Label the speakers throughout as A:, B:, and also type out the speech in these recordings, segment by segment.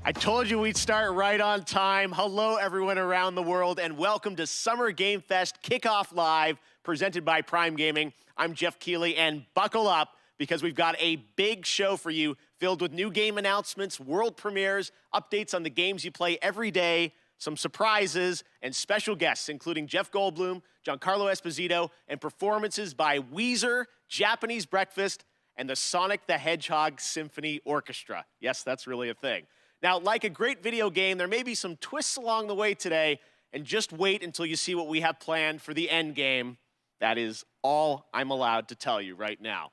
A: I told you we'd start right on time. Hello, everyone around the world, and welcome to Summer Game Fest Kickoff Live, presented by Prime Gaming. I'm Geoff Keighley, and buckle up, because we've got a big show for you, filled with new game announcements, world premieres, updates on the games you play every day, some surprises, and special guests, including Jeff Goldblum, Giancarlo Esposito, and performances by Weezer, Japanese Breakfast, and the Sonic the Hedgehog Symphony Orchestra. Yes, that's really a thing. Now, like a great video game, there may be some twists along the way today, and just wait until you see what we have planned for the end game. That is all I'm allowed to tell you right now.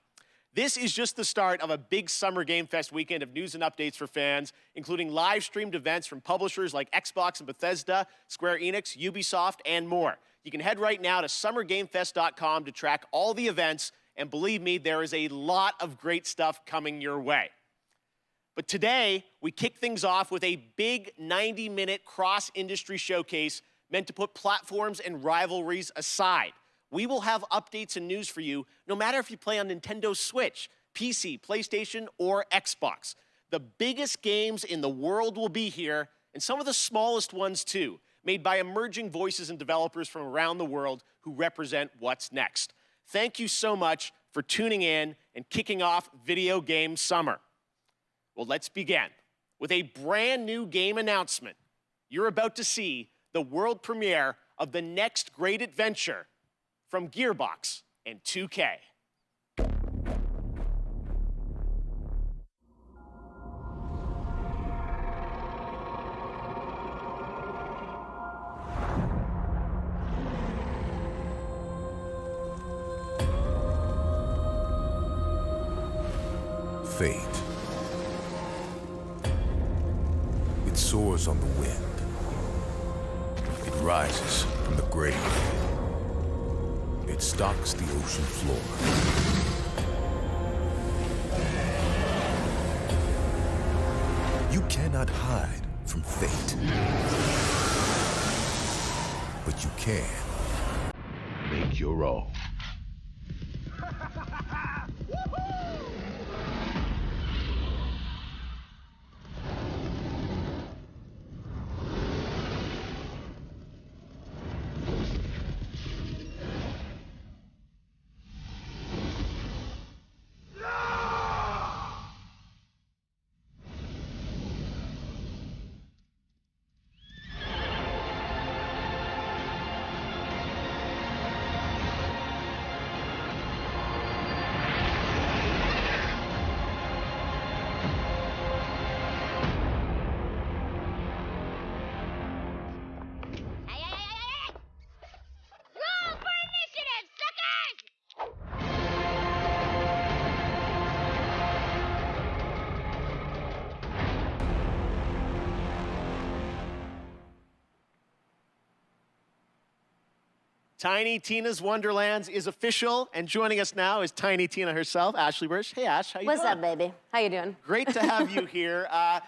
A: This is just the start of a big Summer Game Fest weekend of news and updates for fans, including live-streamed events from publishers like Xbox and Bethesda, Square Enix, Ubisoft, and more. You can head right now to summergamefest.com to track all the events, and believe me, there is a lot of great stuff coming your way. But today, we kick things off with a big 90-minute cross-industry showcase meant to put platforms and rivalries aside. We will have updates and news for you, no matter if you play on Nintendo Switch, PC, PlayStation, or Xbox. The biggest games in the world will be here, and some of the smallest ones too, made by emerging voices and developers from around the world who represent what's next. Thank you so much for tuning in and kicking off Video Game Summer. Well, let's begin with a brand new game announcement. You're about to see the world premiere of the next great adventure from Gearbox and 2K.
B: Fate. It soars on the wind. It rises from the grave. It stalks the ocean floor. You cannot hide from fate. But you can make your own.
A: Tiny Tina's Wonderlands is official, and joining us now is Tiny Tina herself, Ashley Burch. Hey, Ash, how you doing?
C: What's up, baby? How you doing?
A: Great to have you here.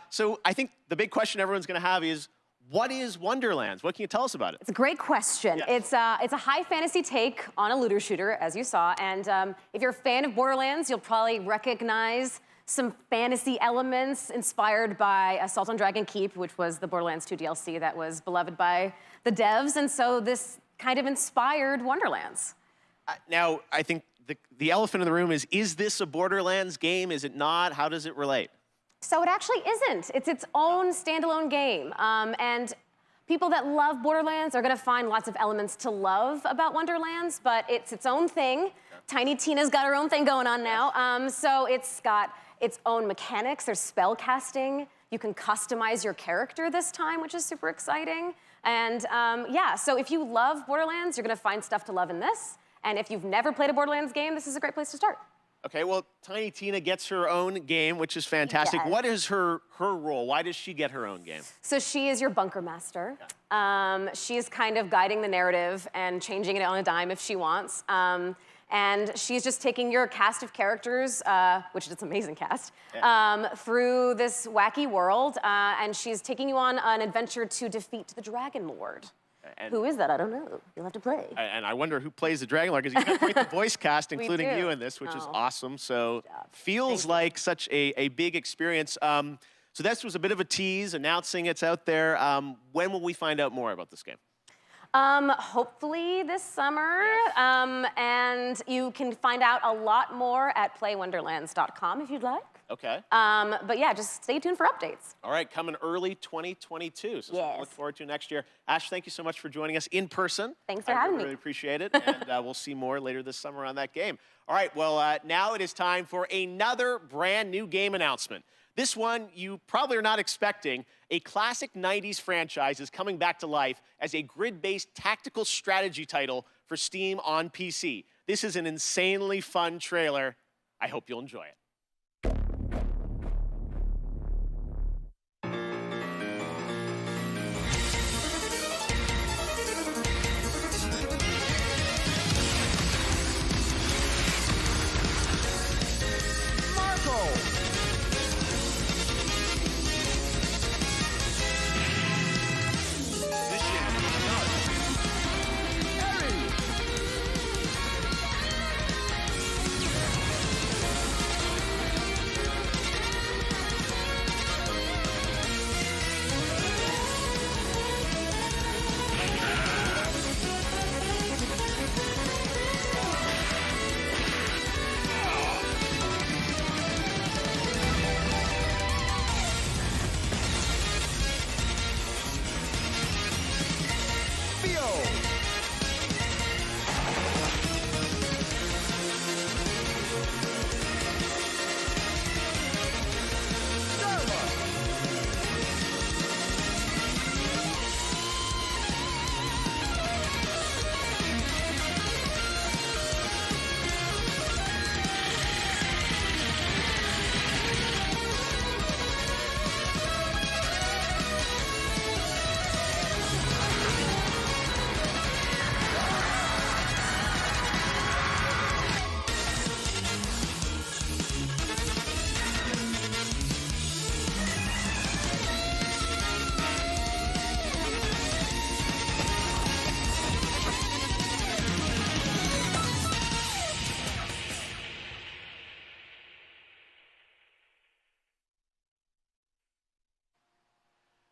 A: So I think the big question everyone's going to have is, what is Wonderlands? What can you tell us about it?
C: It's a great question.
A: Yes.
C: It's a high fantasy take on a looter shooter, as you saw, and if you're a fan of Borderlands, you'll probably recognize some fantasy elements inspired by Assault on Dragon Keep, which was the Borderlands 2 DLC that was beloved by the devs, and so this kind of inspired Wonderlands.
A: Now, I think the elephant in the room is this a Borderlands game? Is it not? How does it relate?
C: So it actually isn't. It's its own standalone game. And people that love Borderlands are gonna find lots of elements to love about Wonderlands, but it's its own thing. Tiny Tina's got her own thing going on now. So it's got its own mechanics. There's spell casting. You can customize your character this time, which is super exciting. And yeah, so if you love Borderlands, you're gonna find stuff to love in this. And if you've never played a Borderlands game, this is a great place to start.
A: Okay, well, Tiny Tina gets her own game, which is fantastic.
C: Yes.
A: What is her role? Why does she get her own game?
C: So she is your bunker master. Yeah. She's kind of guiding the narrative and changing it on a dime if she wants. And she's just taking your cast of characters, which is an amazing cast, through this wacky world, and she's taking you on an adventure to defeat the Dragon Lord. Who is that? I don't know. You'll have to play.
A: And I wonder who plays the Dragon Lord, because you've got quite the voice cast, including you in this, which is awesome. So feels like such a big experience. So this was a bit of a tease, announcing it's out there. When will we find out more about this game?
C: Hopefully this summer.
A: Yes.
C: And you can find out a lot more at playwonderlands.com if you'd like.
A: Okay.
C: But yeah, just stay tuned for updates.
A: All right, coming early 2022. So
C: Yes.
A: look forward to next year. Ash, thank you so much for joining us in person.
C: Thanks for having me.
A: I really appreciate it. And we'll see more later this summer on that game. All right, well, now it is time for another brand new game announcement. This one you probably are not expecting. A classic 90s franchise is coming back to life as a grid-based tactical strategy title for Steam on PC. This is an insanely fun trailer. I hope you'll enjoy it.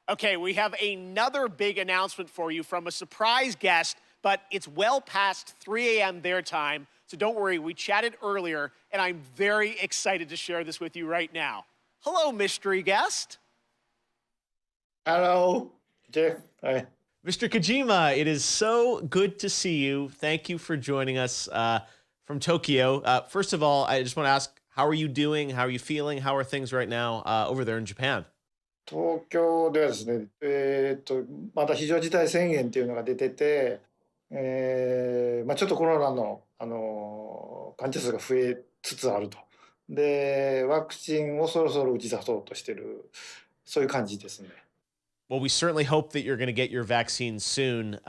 A: Okay, we have another big announcement for you from a surprise guest, but it's well past 3 a.m. their time, so don't worry, we chatted earlier, and I'm very excited to share this with you right now. Hello, mystery guest.
D: Hello, Geoff. Hi.
E: Mr. Kojima, it is so good to see you. Thank you for joining us from Tokyo. First of all, I just want to ask, how are you doing? How are you feeling? How are things right now over there in Japan?
D: 東京ではですね、また非常事態宣言っていうのが出てて、ちょっとコロナの、患者数が増えつつあると。で、ワクチンをそろそろ打ち出そうとしてる、そういう感じですね。
E: Well, we certainly hope that you're going to get your vaccine soon.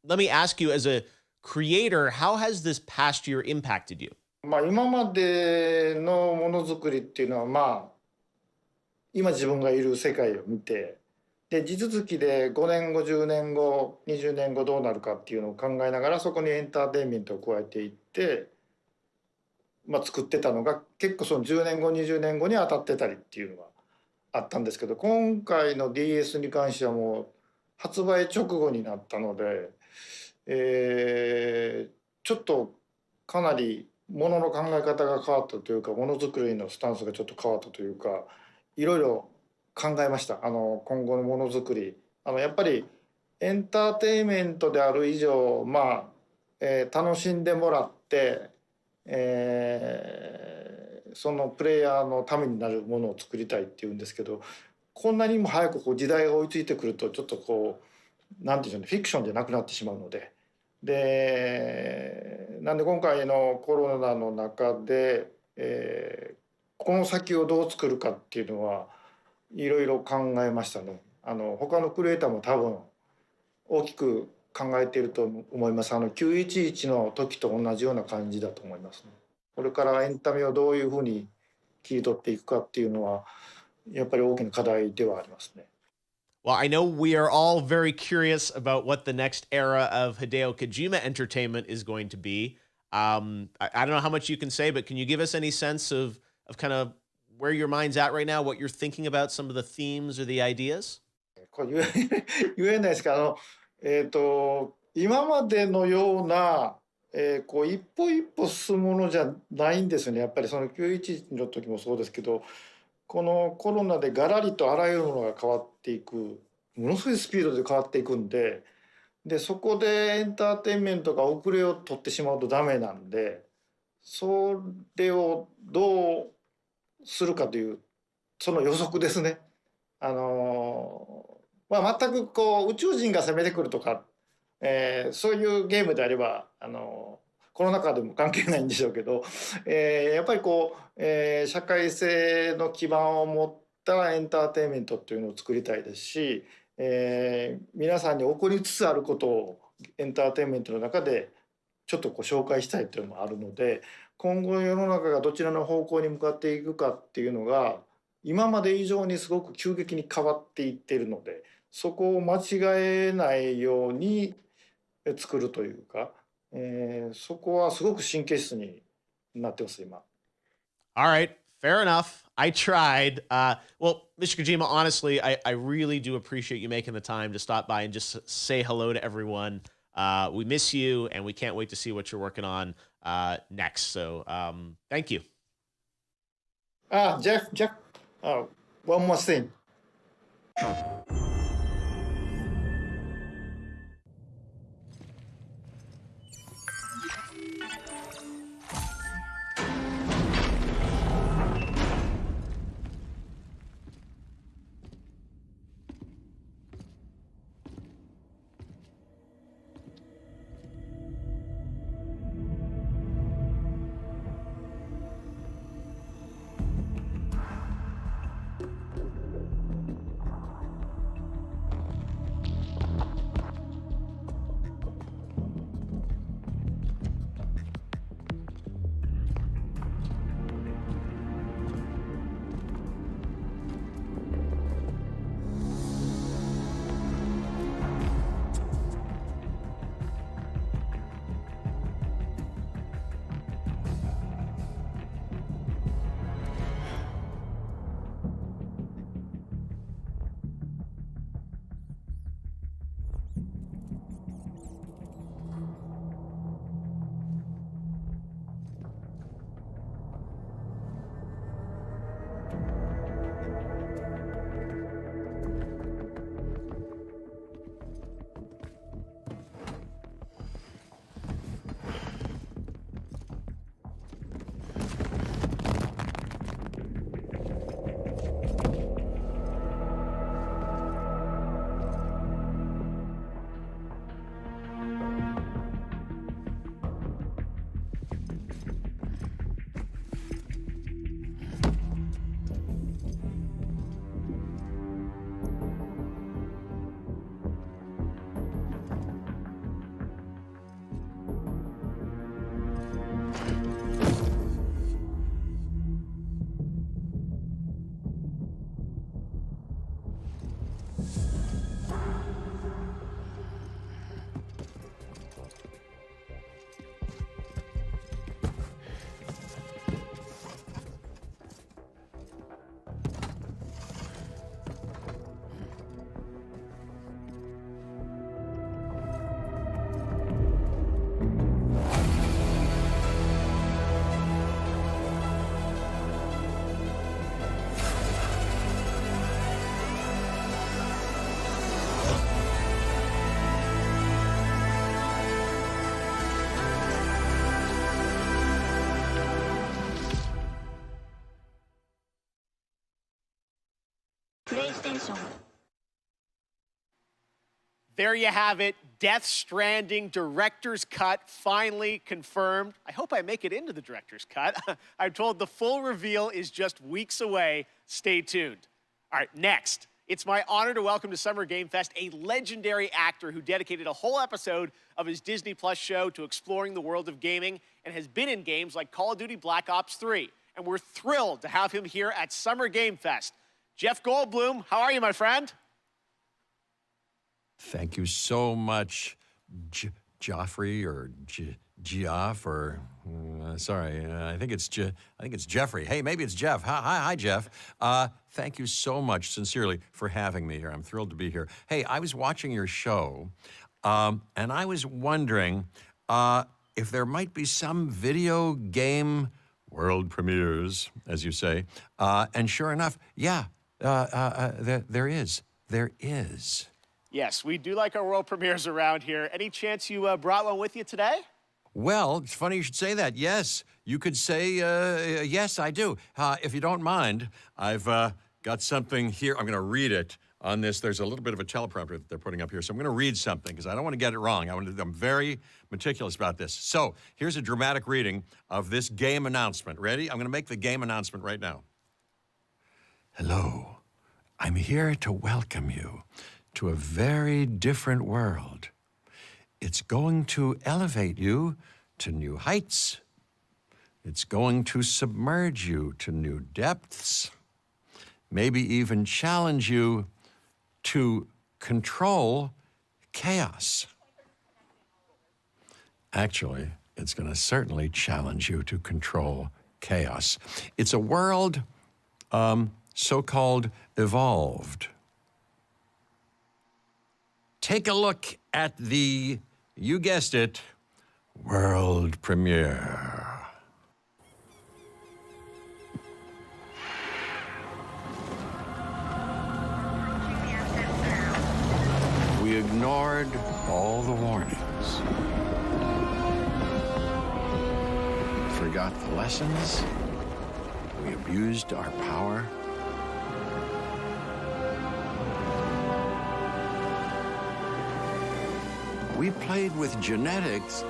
E: Let me ask you, as a creator, how has this past year impacted you?
D: 今までのものづくりっていうのは、今自分がいる世界を見て、で地続きで5年後10年後20年後どうなるかっていうのを考えながらそこにエンターテインメントを加えていって、作ってたのが結構その10年後20年後に当たってたりっていうのがあったんですけど、今回の DS に関してはもう発売直後になったので、ちょっとかなりものの考え方が変わったというか、ものづくりのスタンスがちょっと変わったというか、いろいろ考えました。今後のものづくり、やっぱりエンターテインメントである以上、楽しんでもらって、そのプレイヤーのためになるものを作りたいっていうんですけど、こんなにも早く時代が追いついてくるとちょっとなんていうんでしょうね、フィクションじゃなくなってしまうので、なんで今回のコロナの中で、この先をどう作るかっていうのはいろいろ考えましたね。他のクリエイターも多分大きく考えていると思います。911の時と同じような感じだと思いますね。これからエンタメをどういうふうに切り取っていくかっていうのはやっぱり大きな課題ではありますね。
E: Well, I know we are all very curious about what the next era of Hideo Kojima entertainment is going to be. I don't know how much you can say, but can you give us any sense of kind of where your mind's at right now, what you're thinking about, some of the themes or the ideas?
D: これ言えないですけど、今までのような、こう一歩一歩進むものじゃないんですよね。やっぱりその911の時もそうですけど、このコロナでガラリとあらゆるものが変わっていく、ものすごいスピードで変わっていくんで、そこでエンターテインメントが遅れを取ってしまうとダメなんで、それをどうするかというその予測ですね。まあ、全くこう宇宙人が攻めてくるとか、そういうゲームであればコロナ禍でも関係ないんでしょうけど、やっぱりこう、社会性の基盤を持ったエンターテインメントっていうのを作りたいですし、皆さんに起こりつつあることをエンターテインメントの中でちょっとこう紹介したいというのもあるので、今後世の中がどちらの方向に向かっていくかっていうのが今まで以上にすごく急激に変わっていっているので、そこを間違えないように作るというか、そこはすごく神経質になってます今。
E: All right, fair enough. I tried. Well, Mr. Kojima, honestly, I really do appreciate you making the time to stop by and just say hello to everyone. We miss you, and we can't wait to see what you're working on next. So thank you.
D: Jeff, one more thing.
A: There you have it. Death Stranding Director's Cut finally confirmed. I hope I make it into the Director's Cut. I'm told the full reveal is just weeks away. Stay tuned. All right, next. It's my honor to welcome to Summer Game Fest a legendary actor who dedicated a whole episode of his Disney Plus show to exploring the world of gaming and has been in games like Call of Duty Black Ops 3. And we're thrilled to have him here at Summer Game Fest. Jeff Goldblum, how are you, my friend?
F: Thank you so much, Joffrey or Geoff or sorry, I think it's Jeffrey. Hey, maybe it's Geoff. Hi, Geoff. Thank you so much, sincerely, for having me here. I'm thrilled to be here. Hey, I was watching your show, and I was wondering if there might be some video game world premieres, as you say. And sure enough, yeah, there is. There is.
A: Yes, we do like our world premieres around here. Any chance you brought one with you today?
F: Well, it's funny you should say that. Yes, you could say, yes, I do. If you don't mind, I've got something here. I'm going to read it on this. There's a little bit of a teleprompter that they're putting up here, so I'm going to read something because I don't want to get it wrong. I'm very meticulous about this. So here's a dramatic reading of this game announcement. Ready? I'm going to make the game announcement right now. Hello. I'm here to welcome you to a very different world. It's going to elevate you to new heights. It's going to submerge you to new depths. Maybe even challenge you to control chaos. Actually, it's going to certainly challenge you to control chaos. It's a world so-called evolved. Take a look at the, you guessed it, world premiere. We ignored all the warnings. Forgot the lessons. We abused our power. We played with genetics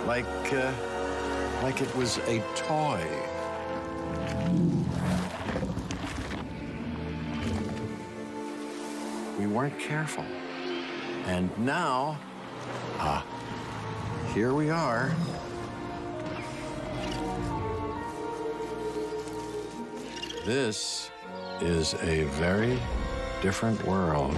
F: like it was a toy. We weren't careful. And now, here we are. This is a very different world.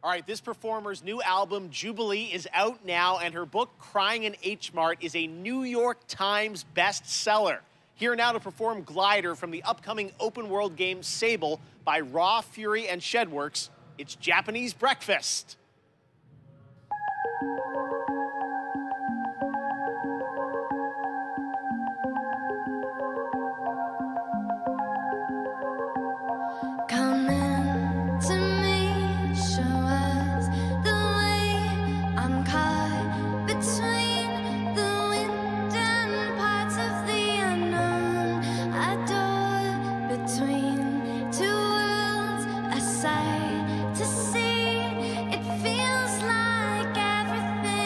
A: All right, this performer's new album, Jubilee, is out now, and her book, Crying in H Mart, is a New York Times bestseller. Here now to perform Glider from the upcoming open-world game Sable by Raw, Fury, and Shedworks, it's Japanese Breakfast.
G: To see, it feels like everything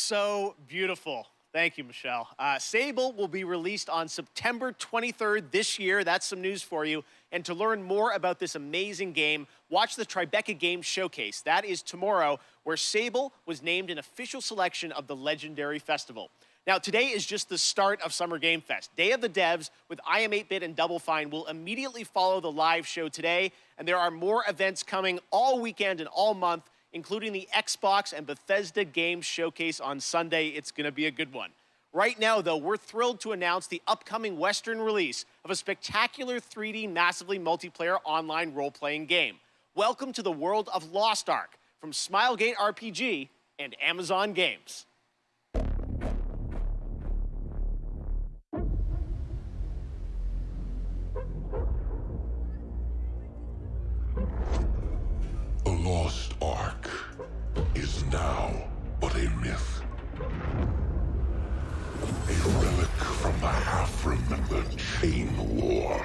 A: so beautiful. Thank you, Michelle. Sable will be released on September 23rd this year. That's some news for you. And to learn more about this amazing game, watch the Tribeca Games Showcase. That is tomorrow, where Sable was named an official selection of the Legendary Festival. Now, today is just the start of Summer Game Fest. Day of the Devs with IM8-Bit and Double Fine will immediately follow the live show today. And there are more events coming all weekend and all month, including the Xbox and Bethesda Games Showcase on Sunday. It's going to be a good one. Right now, though, we're thrilled to announce the upcoming Western release of a spectacular 3D, massively multiplayer online role-playing game. Welcome to the world of Lost Ark from Smilegate RPG and Amazon Games.
G: The Lost Ark is now but a myth. A relic from the half-remembered Chain War.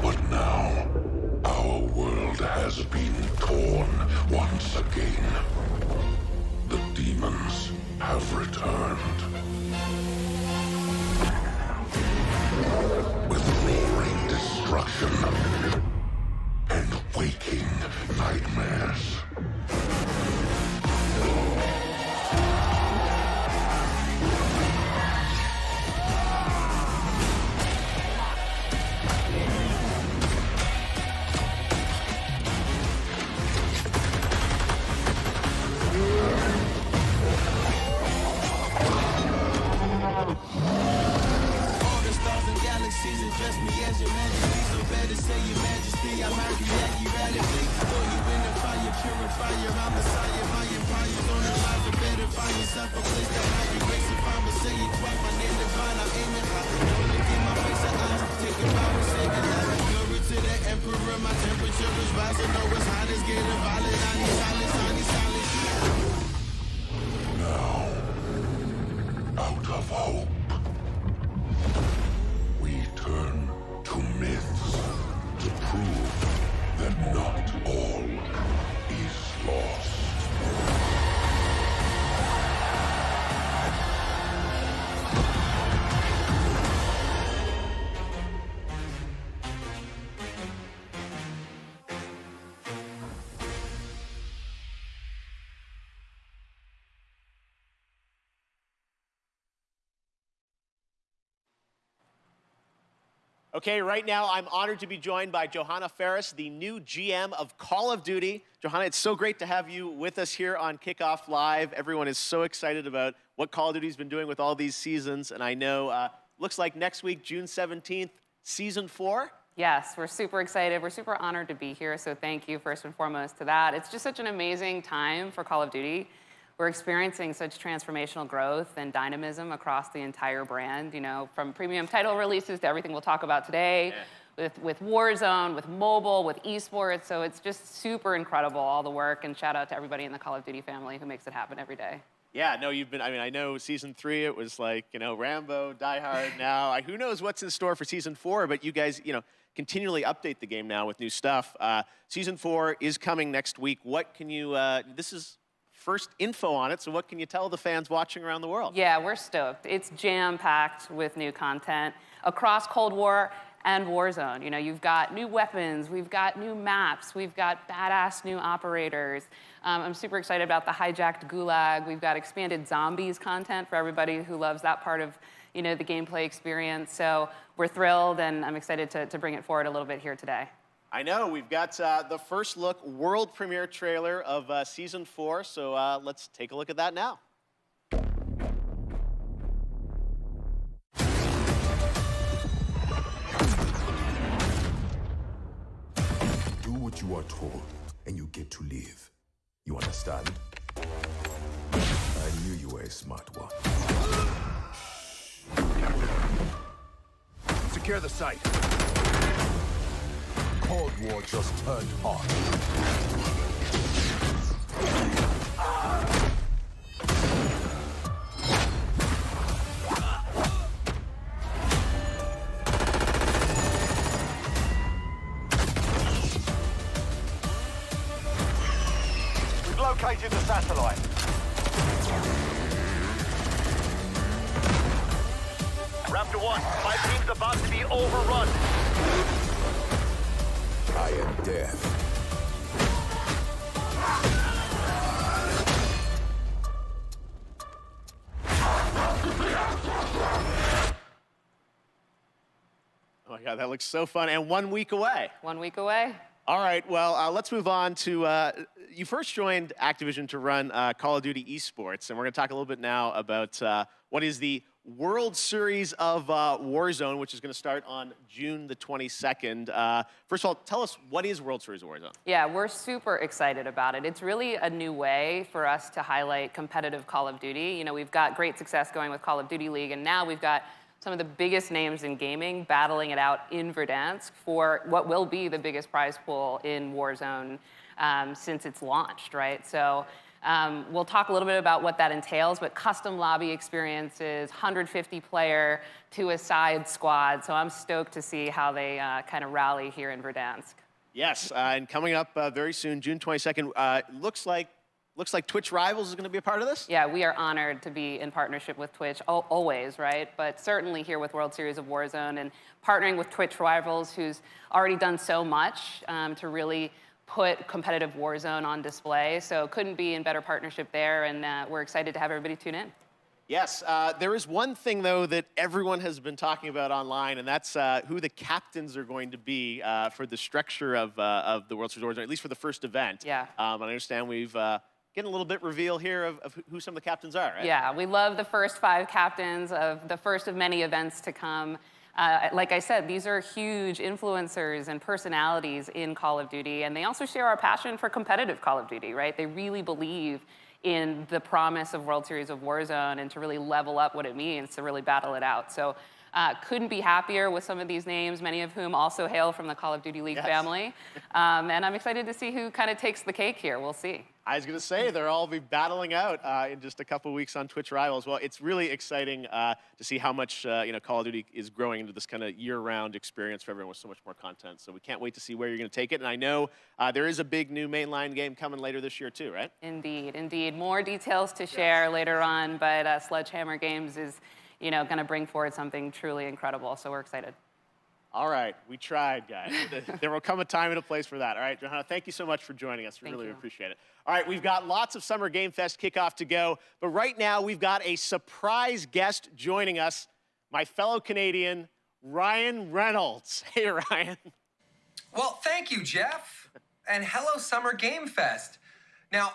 G: But now, our world has been torn once again. The demons have returned. With roaring destruction and waking nightmares.
H: Address me as your majesty, so better say your majesty. I'm Archaeology radically. Throw you in the fire, purifier. I'm Messiah, my empire's on the rise. You better find yourself a place to hide your grace. If I'ma say it twice, my name divine, I'm aiming high. Don't look in my face, I'm taking power, saving lives. Glory to the emperor, my temperature is rising. Though it's hot, it's getting violent. I need silence, I need silence.
G: Now, out of hope, we turn to myths to prove that not all is lost.
A: Okay, right now I'm honored to be joined by Johanna Ferris, the new GM of Call of Duty. Johanna, it's so great to have you with us here on Kickoff Live. Everyone is so excited about what Call of Duty's been doing with all these seasons, and I know, looks like next week, June 17th, Season 4?
I: Yes, we're super excited. We're super honored to be here, so thank you first and foremost to that. It's just such an amazing time for Call of Duty. We're experiencing such transformational growth and dynamism across the entire brand, you know, from premium title releases to everything we'll talk about today, with Warzone, with mobile, with esports. So it's just super incredible, all the work, and shout out to everybody in the Call of Duty family who makes it happen every day.
A: Yeah, no, you've been, I mean, I know Season 3, it was like, you know, Rambo, Die Hard now. Who knows what's in store for Season 4, but you guys, you know, continually update the game now with new stuff. Season 4 is coming next week. What can you, this is first info on it, so what can you tell the fans watching around the world?
I: Yeah, we're stoked. It's jam-packed with new content across Cold War and Warzone. You know, you've got new weapons, we've got new maps, we've got badass new operators. I'm super excited about the hijacked gulag. We've got expanded zombies content for everybody who loves that part of, you know, the gameplay experience. So we're thrilled, and I'm excited to bring it forward a little bit here today.
A: I know, we've got the first look world premiere trailer of Season 4, so let's take a look at that now.
B: Do what you are told, and you get to live. You understand? I knew you were a smart one. Secure the site. Cold War just turned hot.
J: located the satellite. Raptor 1, my team's about to be overrun.
B: I am death.
A: Oh my God, that looks so fun. And 1 week away.
I: 1 week away.
A: All right, well, let's move on to, you first joined Activision to run Call of Duty esports, and we're gonna talk a little bit now about what is the World Series of Warzone, which is gonna start on June the 22nd. First of all, tell us, what is World Series of Warzone?
I: Yeah, we're super excited about it. It's really a new way for us to highlight competitive Call of Duty. You know, we've got great success going with Call of Duty League, and now we've got some of the biggest names in gaming battling it out in Verdansk for what will be the biggest prize pool in Warzone since it's launched, right? So we'll talk a little bit about what that entails, but custom lobby experiences, 150-player two-a-side squad. So I'm stoked to see how they kind of rally here in Verdansk.
A: Yes, and coming up very soon, June 22nd, looks like Twitch Rivals is going to be a part of this?
I: Yeah, we are honored to be in partnership with Twitch, always, right? But certainly here with World Series of Warzone and partnering with Twitch Rivals, who's already done so much to really put competitive Warzone on display. So couldn't be in better partnership there, and we're excited to have everybody tune in.
A: Yes, there is one thing, though, that everyone has been talking about online, and that's who the captains are going to be for the structure of the World Series of Warzone, at least for the first event.
I: Yeah.
A: I understand we've getting a little bit reveal here of who some of the captains are, right?
I: Yeah, we love the first 5 captains of the first of many events to come. Like I said, these are huge influencers and personalities in Call of Duty, and they also share our passion for competitive Call of Duty, right? They really believe in the promise of World Series of Warzone and to really level up what it means to really battle it out. So couldn't be happier with some of these names, many of whom also hail from the Call of Duty League family. And I'm excited to see who kind of takes the cake here. We'll see.
A: I was going to say, they'll all be battling out in just a couple weeks on Twitch Rivals. Well, it's really exciting to see how much Call of Duty is growing into this kind of year-round experience for everyone with so much more content. So we can't wait to see where you're going to take it. And I know there is a big new mainline game coming later this year too, right?
I: Indeed, indeed. More details to share later on, but Sledgehammer Games is going to bring forward something truly incredible. So we're excited.
A: All right, we tried, guys. There will come a time and a place for that. All right, Johanna, thank you so much for joining us. We really appreciate it. All right, we've got lots of Summer Game Fest kickoff to go, but right now we've got a surprise guest joining us, my fellow Canadian, Ryan Reynolds. Hey, Ryan.
K: Well, thank you, Geoff, and hello, Summer Game Fest. Now,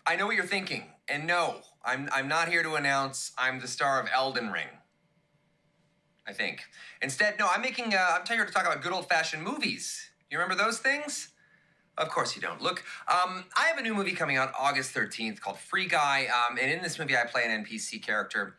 K: I know what you're thinking, and no, I'm not here to announce I'm the star of Elden Ring. I think. Instead, no, I'm here to talk about good old-fashioned movies. You remember those things? Of course you don't. Look, I have a new movie coming out August 13th called Free Guy, and in this movie I play an NPC character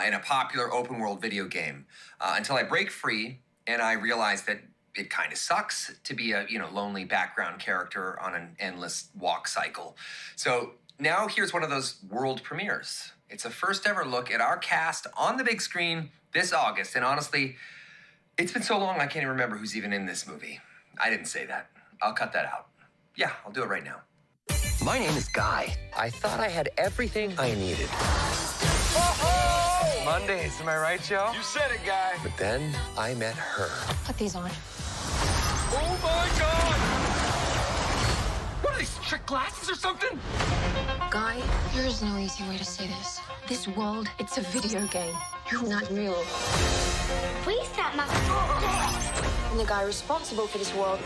K: in a popular open-world video game until I break free and I realize that it kind of sucks to be a lonely background character on an endless walk cycle. So now here's one of those world premieres. It's a first-ever look at our cast on the big screen this August, and honestly, it's been so long I can't even remember who's even in this movie. I didn't say that. I'll cut that out. Yeah, I'll do it right now.
L: My name is Guy. I thought I had everything I needed.
K: Oh! Mondays, am I right, Joe?
J: You said it, Guy.
L: But then I met her.
C: Put these on.
K: Oh my God! What are these, trick glasses or something?
M: Guy, there is no easy way to say this. This world, it's a video game. You're not real.
N: Reset my phone.
M: And the guy responsible for this world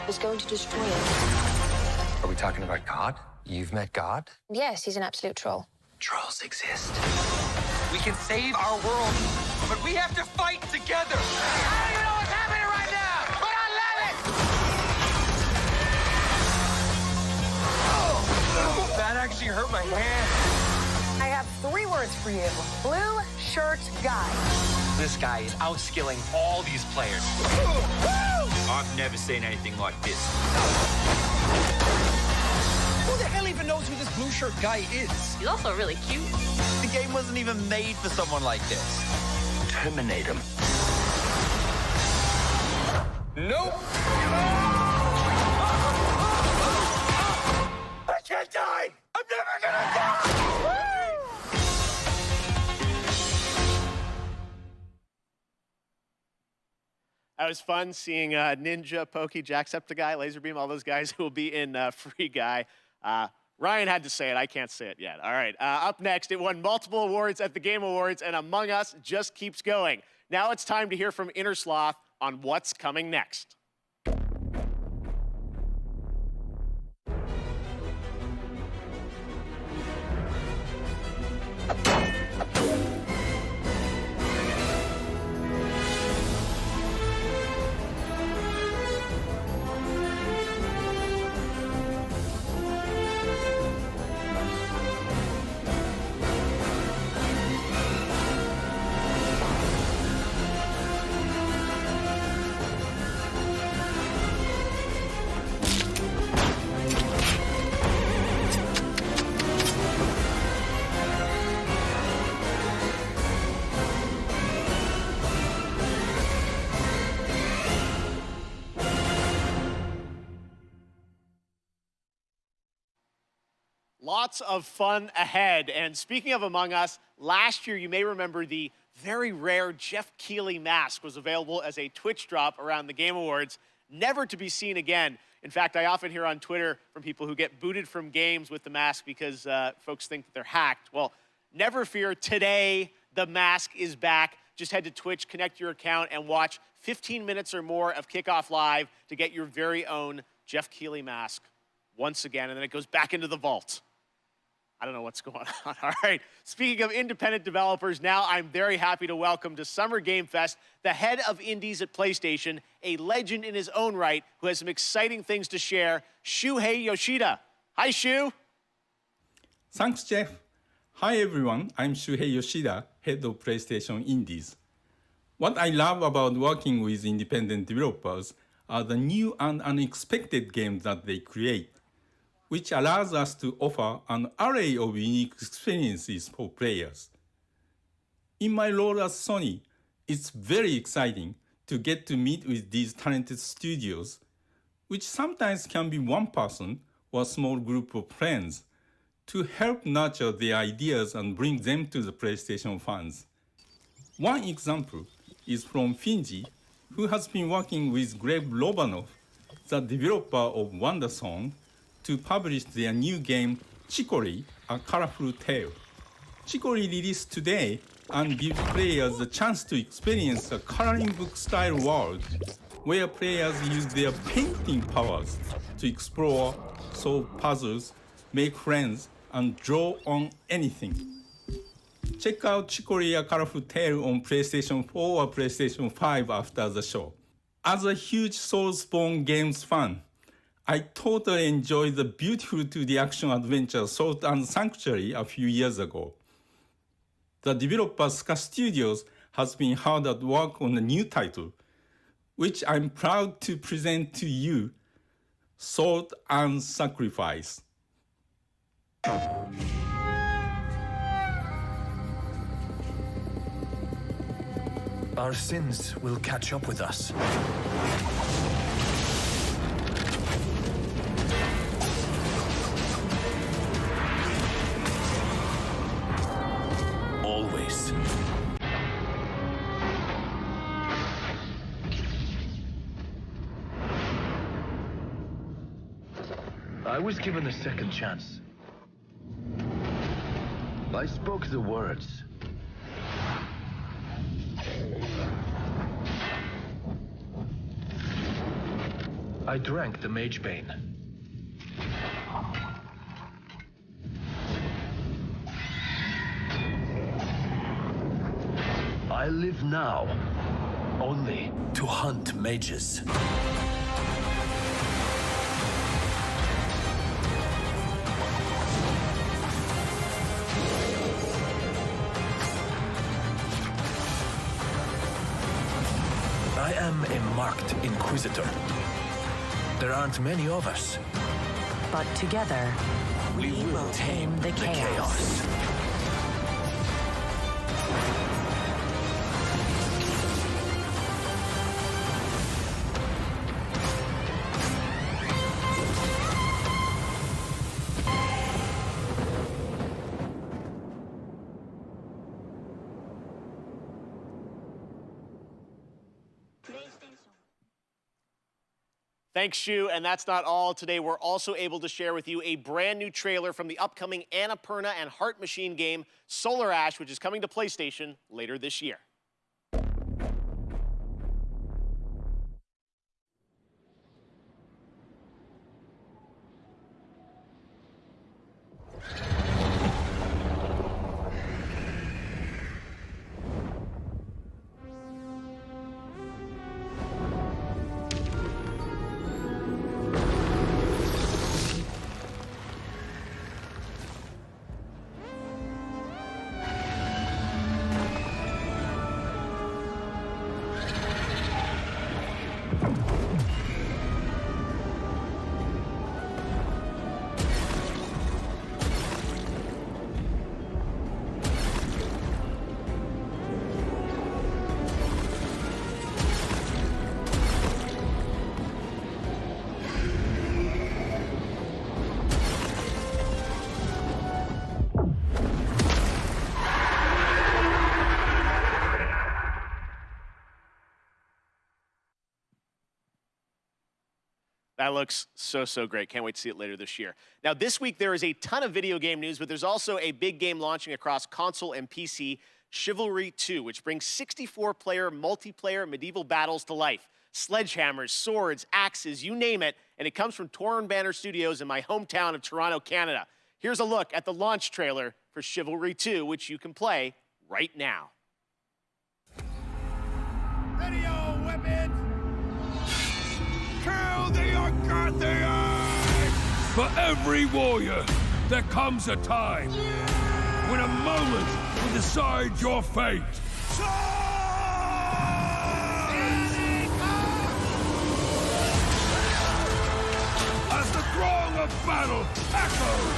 M: is going to destroy it.
L: Are we talking about God? You've met God?
M: Yes, he's an absolute troll.
L: Trolls exist.
K: We can save our world, but we have to fight together. I don't even know what's happening right now, but I love it! That actually hurt my hand.
O: I have 3 words for you. Blue shirt guy.
P: This guy is outskilling all these players. I've never seen anything like this.
K: Who the hell even knows who this blue shirt guy is?
O: He's also really cute.
P: The game wasn't even made for someone like this.
L: Terminate him.
K: Nope.
J: I can't die!
H: gonna die!
A: That was fun seeing Ninja, Pokey, Jacksepticeye, Laserbeam, all those guys who will be in Free Guy. Ryan had to say it. I can't say it yet. All right. Up next, it won multiple awards at the Game Awards, and Among Us just keeps going. Now it's time to hear from Inner Sloth on what's coming next. Lots of fun ahead. And speaking of Among Us, last year you may remember the very rare Geoff Keighley mask was available as a Twitch drop around the Game Awards, never to be seen again. In fact, I often hear on Twitter from people who get booted from games with the mask because folks think that they're hacked. Well, never fear, today the mask is back. Just head to Twitch, connect your account, and watch 15 minutes or more of Kickoff Live to get your very own Geoff Keighley mask once again, and then it goes back into the vault. I don't know what's going on. All right. Speaking of independent developers, now I'm very happy to welcome to Summer Game Fest the head of indies at PlayStation, a legend in his own right, who has some exciting things to share, Shuhei Yoshida. Hi, Shu.
Q: Thanks, Jeff. Hi, everyone. I'm Shuhei Yoshida, head of PlayStation Indies. What I love about working with independent developers are the new and unexpected games that they create, which allows us to offer an array of unique experiences for players. In my role at Sony, it's very exciting to get to meet with these talented studios, which sometimes can be one person or a small group of friends, to help nurture their ideas and bring them to the PlayStation fans. One example is from Finji, who has been working with Greg Lobanov, the developer of WonderSong, to publish their new game, Chicari, A Colorful Tale. Chicari released today and gives players the chance to experience a coloring book-style world where players use their painting powers to explore, solve puzzles, make friends, and draw on anything. Check out Chicari, A Colorful Tale on PlayStation 4 or PlayStation 5 after the show. As a huge Soulspawn games fan, I totally enjoyed the beautiful 2D action adventure Salt and Sanctuary a few years ago. The developer Ska Studios has been hard at work on a new title, which I'm proud to present to you, Salt and Sacrifice.
R: Our sins will catch up with us. Always. I was given a second chance. I spoke the words. I drank the Mage Bane. I live now only to hunt mages. I am a marked Inquisitor. There aren't many of us.
S: But together, we will tame the chaos.
A: Thanks, Shu, and that's not all. Today, we're also able to share with you a brand new trailer from the upcoming Annapurna and Heart Machine game, Solar Ash, which is coming to PlayStation later this year. That looks so great. Can't wait to see it later this year. Now, this week there is a ton of video game news, but there's also a big game launching across console and PC, Chivalry 2, which brings 64-player multiplayer medieval battles to life. Sledgehammers, swords, axes, you name it, and it comes from Torn Banner Studios in my hometown of Toronto, Canada. Here's a look at the launch trailer for Chivalry 2, which you can play right now.
H: Ready your weapons! Kill the Arcarthians!
T: For every warrior, there comes a time when a moment will decide your fate. As the throng of battle echoes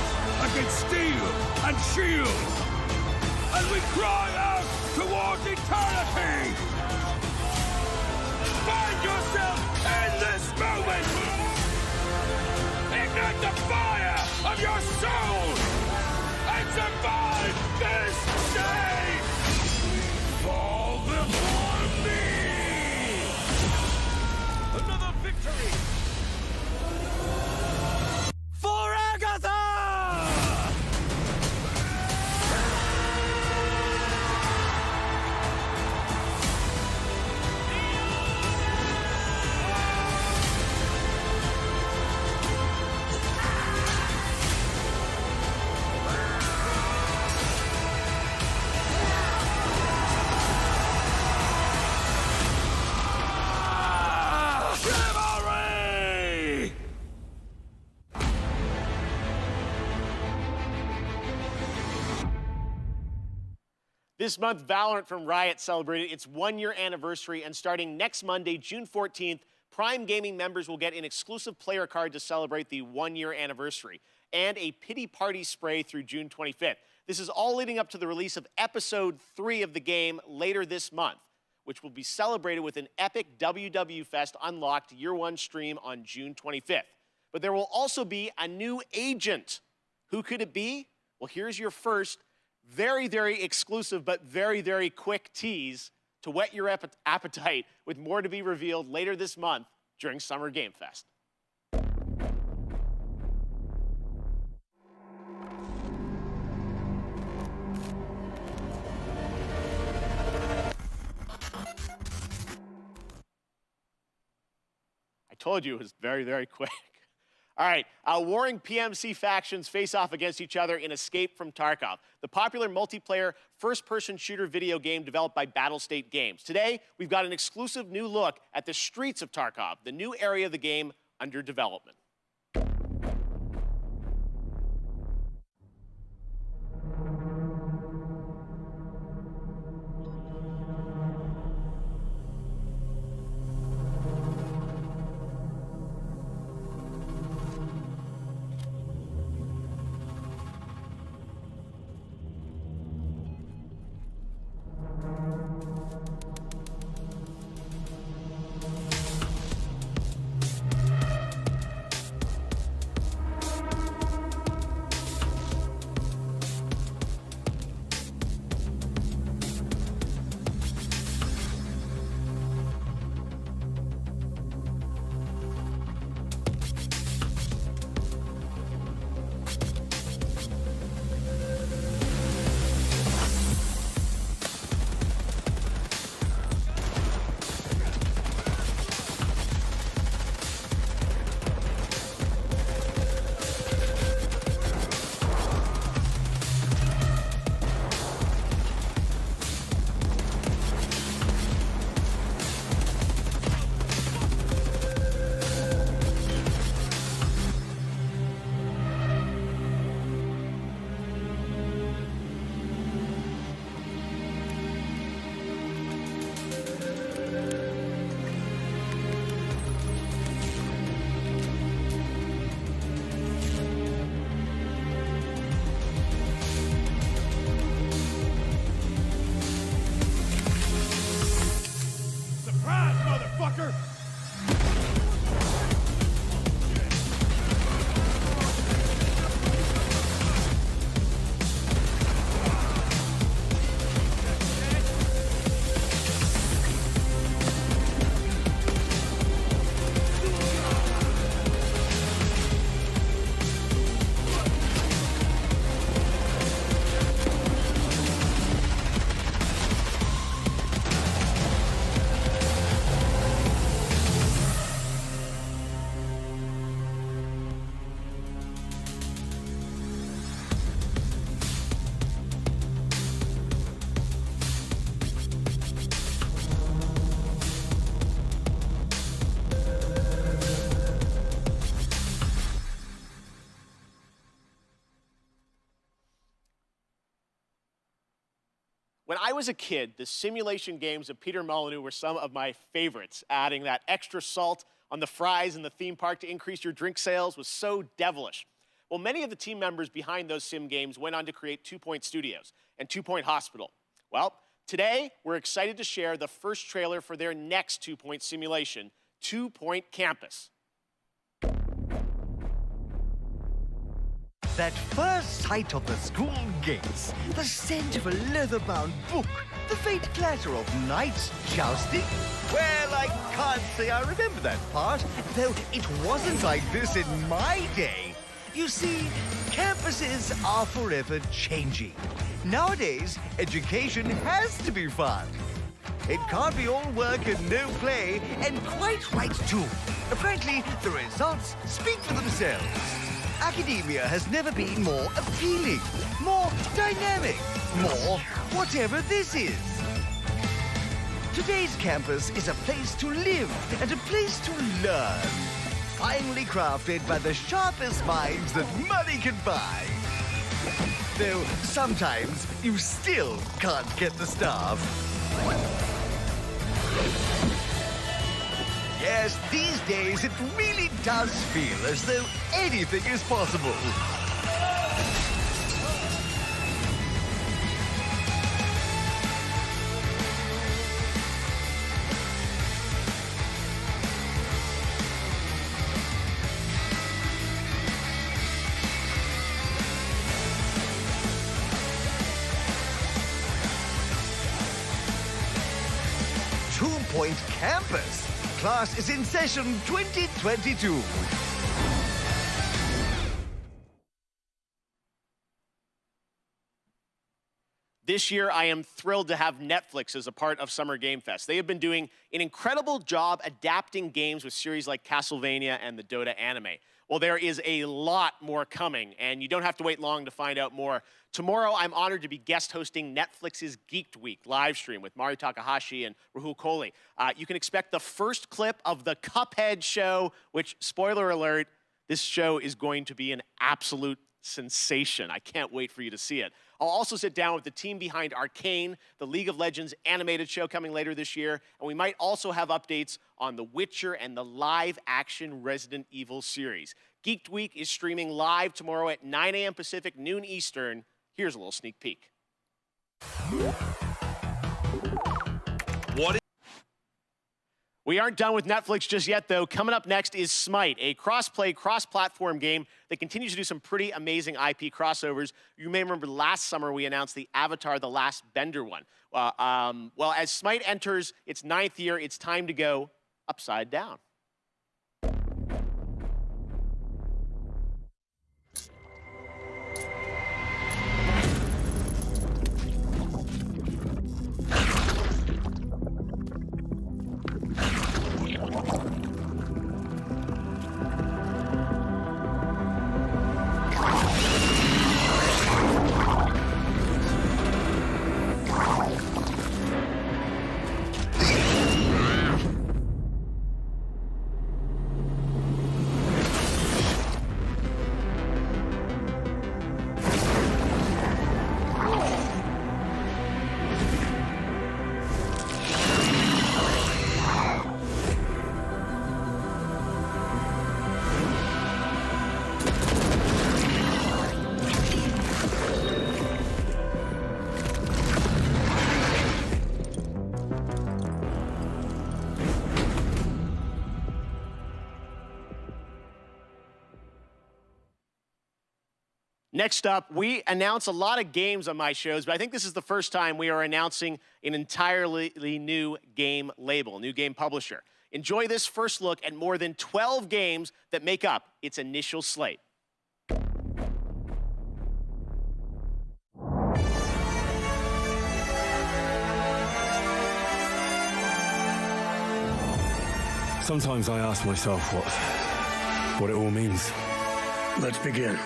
T: against steel and shield, and we cry out towards eternity, find yourself in this moment! Ignite the fire of your soul and survive this day! Fall before me! Another victory! For Agatha!
A: This month, Valorant from Riot celebrated its one-year anniversary, and starting next Monday, June 14th, Prime Gaming members will get an exclusive player card to celebrate the one-year anniversary, and a pity party spray through June 25th. This is all leading up to the release of Episode 3 of the game later this month, which will be celebrated with an epic WW Fest Unlocked Year 1 stream on June 25th. But there will also be a new agent. Who could it be? Well, here's your first very exclusive but very quick tease to whet your appetite, with more to be revealed later this month during Summer Game Fest. I told you it was very quick. All right, warring PMC factions face off against each other in Escape from Tarkov, the popular multiplayer first-person shooter video game developed by Battlestate Games. Today, we've got an exclusive new look at the streets of Tarkov, the new area of the game under development.
T: motherfucker!
A: When I was a kid, the simulation games of Peter Molyneux were some of my favorites. Adding that extra salt on the fries in the theme park to increase your drink sales was so devilish. Well, many of the team members behind those sim games went on to create 2 Point Studios and 2 Point Hospital. Well, today we're excited to share the first trailer for their next 2 Point simulation, 2 Point Campus.
U: That first sight of the school gates, the scent of a leather-bound book, the faint clatter of knights jousting. Well, I can't say I remember that part, though it wasn't like this in my day. You see, campuses are forever changing. Nowadays, education has to be fun. It can't be all work and no play, and quite right too. Frankly, the results speak for themselves. Academia has never been more appealing, more dynamic, more whatever this is. Today's campus is a place to live and a place to learn. Finely crafted by the sharpest minds that money can buy. Though sometimes you still can't get the staff. Yes, these days it really does feel as though anything is possible. Point Campus. Class is in session 2022.
A: This year, I am thrilled to have Netflix as a part of Summer Game Fest. They have been doing an incredible job adapting games with series like Castlevania and the Dota anime. Well, there is a lot more coming, and you don't have to wait long to find out more. Tomorrow, I'm honored to be guest hosting Netflix's Geeked Week live stream with Mari Takahashi and Rahul Kohli. You can expect the first clip of the Cuphead show, which, spoiler alert, this show is going to be an absolute sensation. I can't wait for you to see it. I'll also sit down with the team behind Arcane, the League of Legends animated show coming later this year, and we might also have updates on The Witcher and the live-action Resident Evil series. Geeked Week is streaming live tomorrow at 9 a.m. Pacific, noon Eastern. Here's a little sneak peek. We aren't done with Netflix just yet, though. Coming up next is Smite, a cross-play, cross-platform game that continues to do some pretty amazing IP crossovers. You may remember last summer we announced the Avatar: The Last Bender one. Well, as Smite enters its 9th year, it's time to go upside down. Next up, we announce a lot of games on my shows, but I think this is the first time we are announcing an entirely new game label, new game publisher. Enjoy this first look at more than 12 games that make up its initial slate.
T: Sometimes I ask myself what it all means. Let's begin.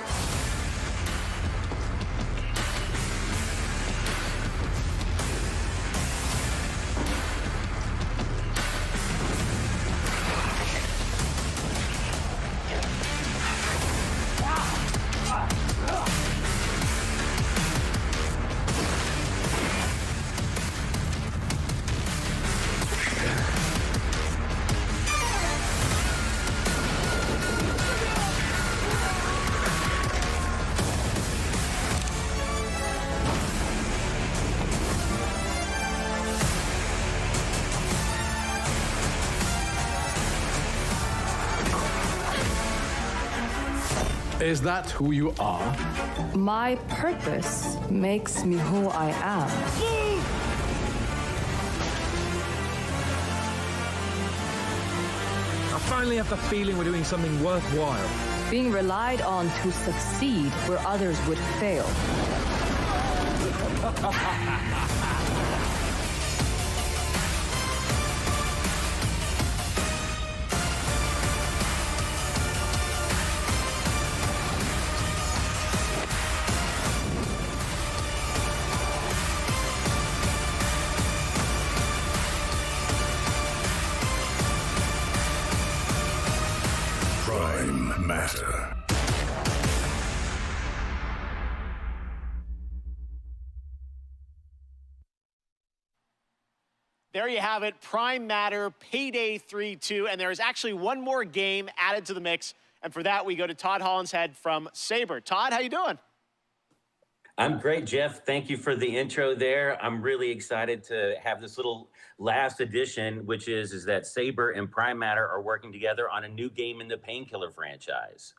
E: Is that who you are?
V: My purpose makes me who I am.
R: I finally have the feeling we're doing something worthwhile.
V: Being relied on to succeed where others would fail.
B: Matter.
A: There you have it, Prime Matter, Payday 3-2, and there is actually one more game added to the mix, and for that we go to Todd Hollinshead from Sabre. Todd, how you doing?
W: I'm great, Geoff. Thank you for the intro there. I'm really excited to have this little last addition, which is that Sabre and Prime Matter are working together on a new game in the Painkiller franchise.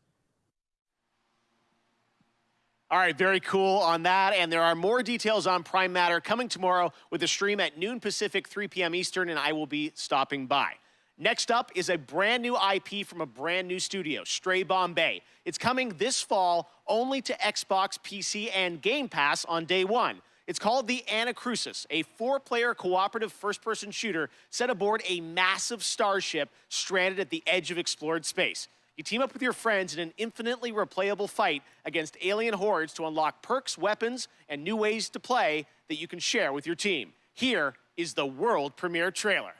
A: All right, very cool on that. And there are more details on Prime Matter coming tomorrow with a stream at noon Pacific, 3 p.m. Eastern, and I will be stopping by. Next up is a brand new IP from a brand new studio, Stray Bombay. It's coming this fall only to Xbox, PC, and Game Pass on day one. It's called the Anacrusis, a 4-player cooperative first-person shooter set aboard a massive starship stranded at the edge of explored space. You team up with your friends in an infinitely replayable fight against alien hordes to unlock perks, weapons, and new ways to play that you can share with your team. Here is the world premiere trailer.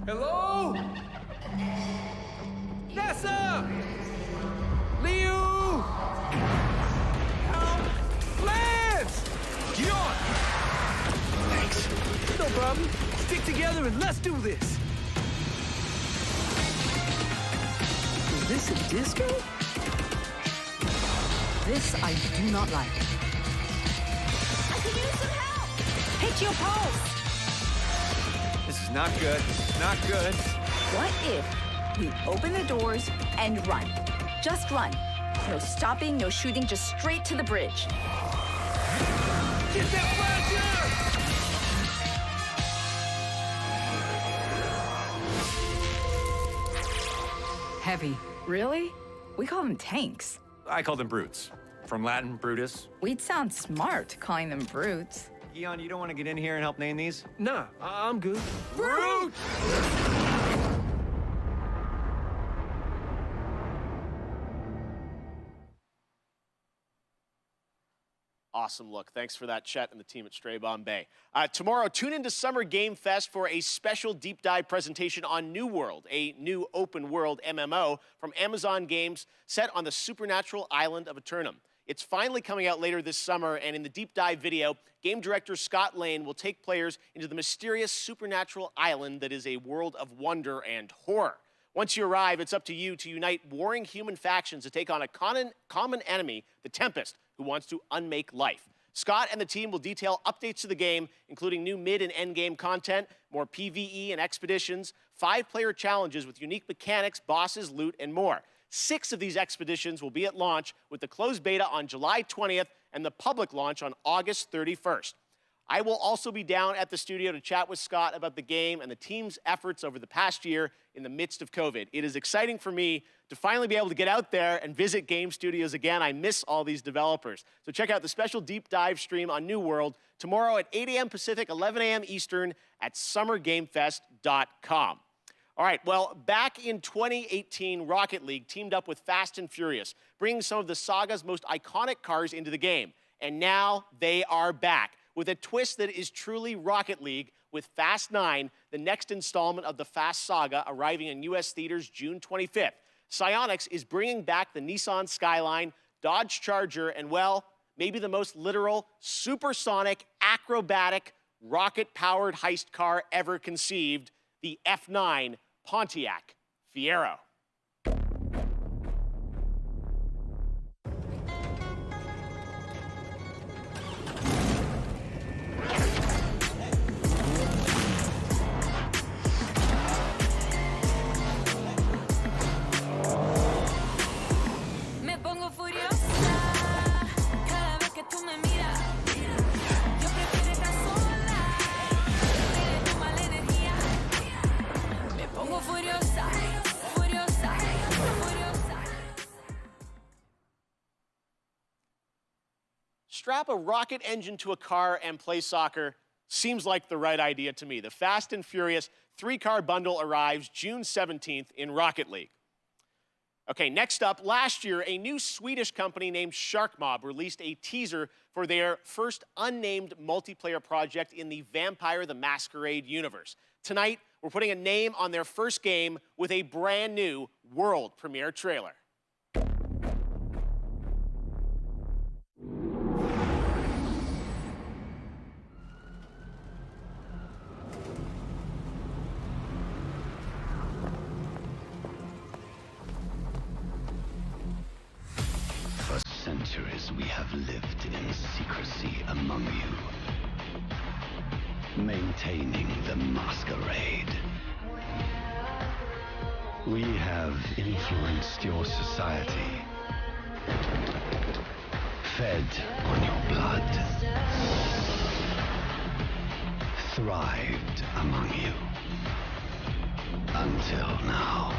X: Hello? NASA! Liu! Lance! Geoff! Thanks. No problem. Stick together and let's do this.
V: Is this a disco? This I do not like.
X: I can use some help!
V: Hit your pulse!
X: This is not good. Not good.
Y: What if we open the doors and run? Just run. No stopping, no shooting, just straight to the bridge.
X: Get that flasher!
Y: Heavy. Really? We call them tanks.
Z: I call them brutes. From Latin, Brutus.
Y: We'd sound smart calling them brutes.
Z: Eon, you don't want to get in here and help name these?
X: Nah, I'm good.
Y: Brute!
A: Awesome look. Thanks for that, Chet and the team at Stray Bombay. Tomorrow, tune into Summer Game Fest for a special deep dive presentation on New World, a new open world MMO from Amazon Games set on the supernatural island of Eternum. It's finally coming out later this summer, and in the deep dive video, game director Scott Lane will take players into the mysterious supernatural island that is a world of wonder and horror. Once you arrive, it's up to you to unite warring human factions to take on a common enemy, the Tempest, who wants to unmake life. Scott and the team will detail updates to the game, including new mid and end game content, more PvE and expeditions, 5-player challenges with unique mechanics, bosses, loot, and more. 6 of these expeditions will be at launch, with the closed beta on July 20th and the public launch on August 31st. I will also be down at the studio to chat with Scott about the game and the team's efforts over the past year in the midst of COVID. It is exciting for me to finally be able to get out there and visit game studios again. I miss all these developers. So check out the special deep dive stream on New World tomorrow at 8 a.m. Pacific, 11 a.m. Eastern at summergamefest.com. All right, well, back in 2018, Rocket League teamed up with Fast and Furious, bringing some of the saga's most iconic cars into the game. And now they are back with a twist that is truly Rocket League with Fast 9, the next installment of the Fast saga, arriving in U.S. theaters June 25th. Psyonix is bringing back the Nissan Skyline, Dodge Charger, and, well, maybe the most literal, supersonic, acrobatic, rocket-powered heist car ever conceived, the F9 Pontiac Fiero. Strap a rocket engine to a car and play soccer seems like the right idea to me. The Fast and Furious 3-car bundle arrives June 17th in Rocket League. Okay, next up, last year, a new Swedish company named Shark Mob released a teaser for their first unnamed multiplayer project in the Vampire the Masquerade universe. Tonight, we're putting a name on their first game with a brand new world premiere trailer.
C: For centuries we have lived in secrecy among you, maintaining the masquerade. We have influenced your society, fed on your blood, thrived among you, until now.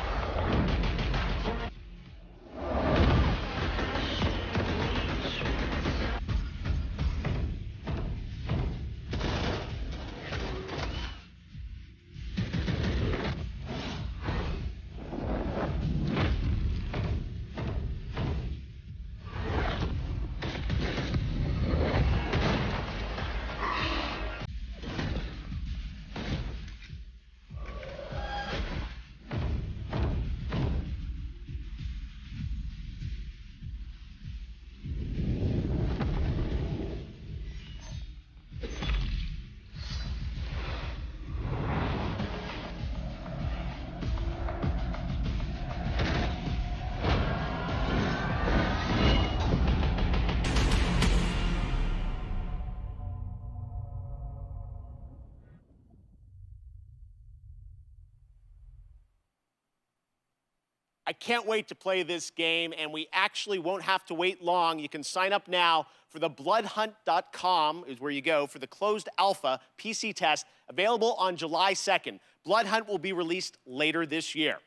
A: I can't wait to play this game, and we actually won't have to wait long. You can sign up now for the bloodhunt.com is where you go for the closed alpha PC test, available on July 2nd. Bloodhunt will be released later this year.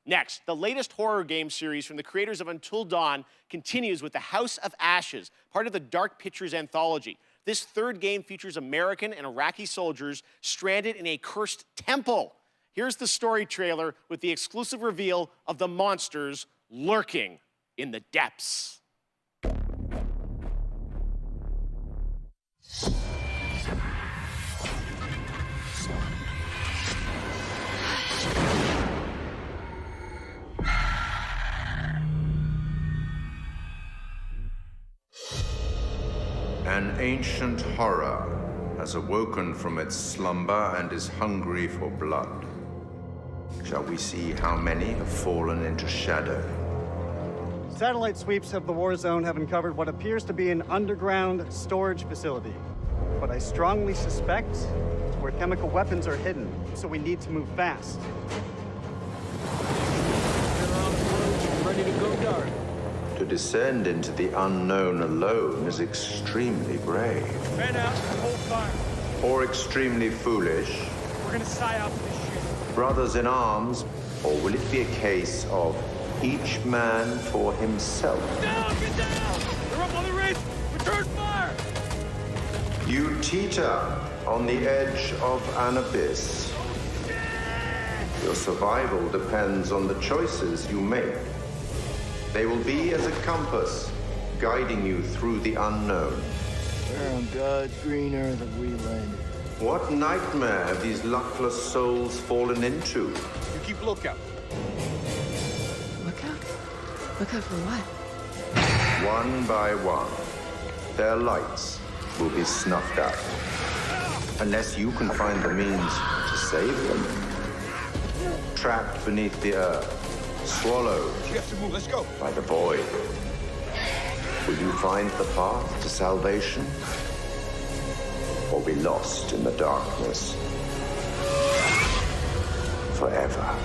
A: Next, the latest horror game series from the creators of Until Dawn continues with The House of Ashes, part of the Dark Pictures anthology. This third game features American and Iraqi soldiers stranded in a cursed temple. Here's the story trailer with the exclusive reveal of the monsters lurking in the depths.
D: An ancient horror has awoken from its slumber and is hungry for blood. Shall we see how many have fallen into shadow?
F: Satellite sweeps of the war zone have uncovered what appears to be an underground storage facility. But I strongly suspect it's where chemical weapons are hidden, so we need to move fast.
T: Ready to go dark.
D: To descend into the unknown alone is extremely brave.
T: Man out, hold fire.
D: Or extremely foolish.
T: We're gonna psyop this shit.
D: Brothers in arms, or will it be a case of each man for himself?
T: Down, get down! They're up on the ridge! Return fire!
D: You teeter on the edge of an abyss. Your survival depends on the choices you make. They will be as a compass, guiding you through the unknown.
G: Where on God's green earth have we landed?
D: What nightmare have these luckless souls fallen into?
T: You keep lookout.
I: Lookout? Lookout for what?
D: One by one, their lights will be snuffed out. Unless you can find the means to save them. Trapped beneath the earth. Swallowed
T: You have to move, let's go.
D: by the void. Will you find the path to salvation? Or be lost in the darkness? Forever.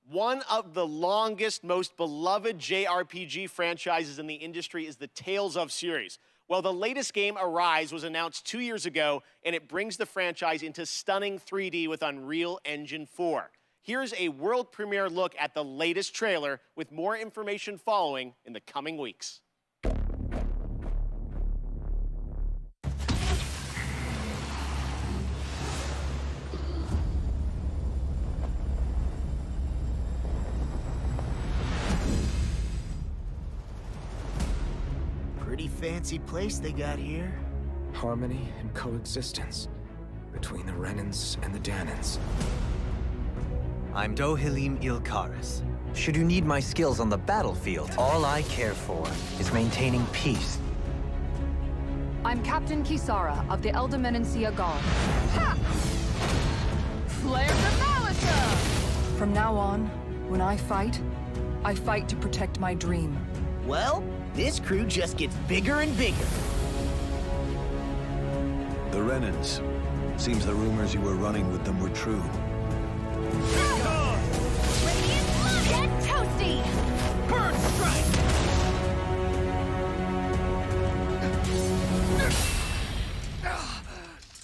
A: One of the longest, most beloved JRPG franchises in the industry is the Tales of series. Well, the latest game, Arise, was announced 2 years ago, and it brings the franchise into stunning 3D with Unreal Engine 4. Here's a world premiere look at the latest trailer, with more information following in the coming weeks.
U: Pretty fancy place they got here.
M: Harmony and coexistence between the Reynolds and the Danons.
U: I'm Dohalim Ilkaris. Should you need my skills on the battlefield, all I care for is maintaining peace.
N: I'm Captain Kisara of the Eldermenencia Guard. Ha! Flare the Malisa! From now on, when I fight to protect my dream.
U: Well, this crew just gets bigger and bigger.
R: The Reynolds. Seems the rumors you were running with them were true.
N: Get toasty!
U: Burch strike!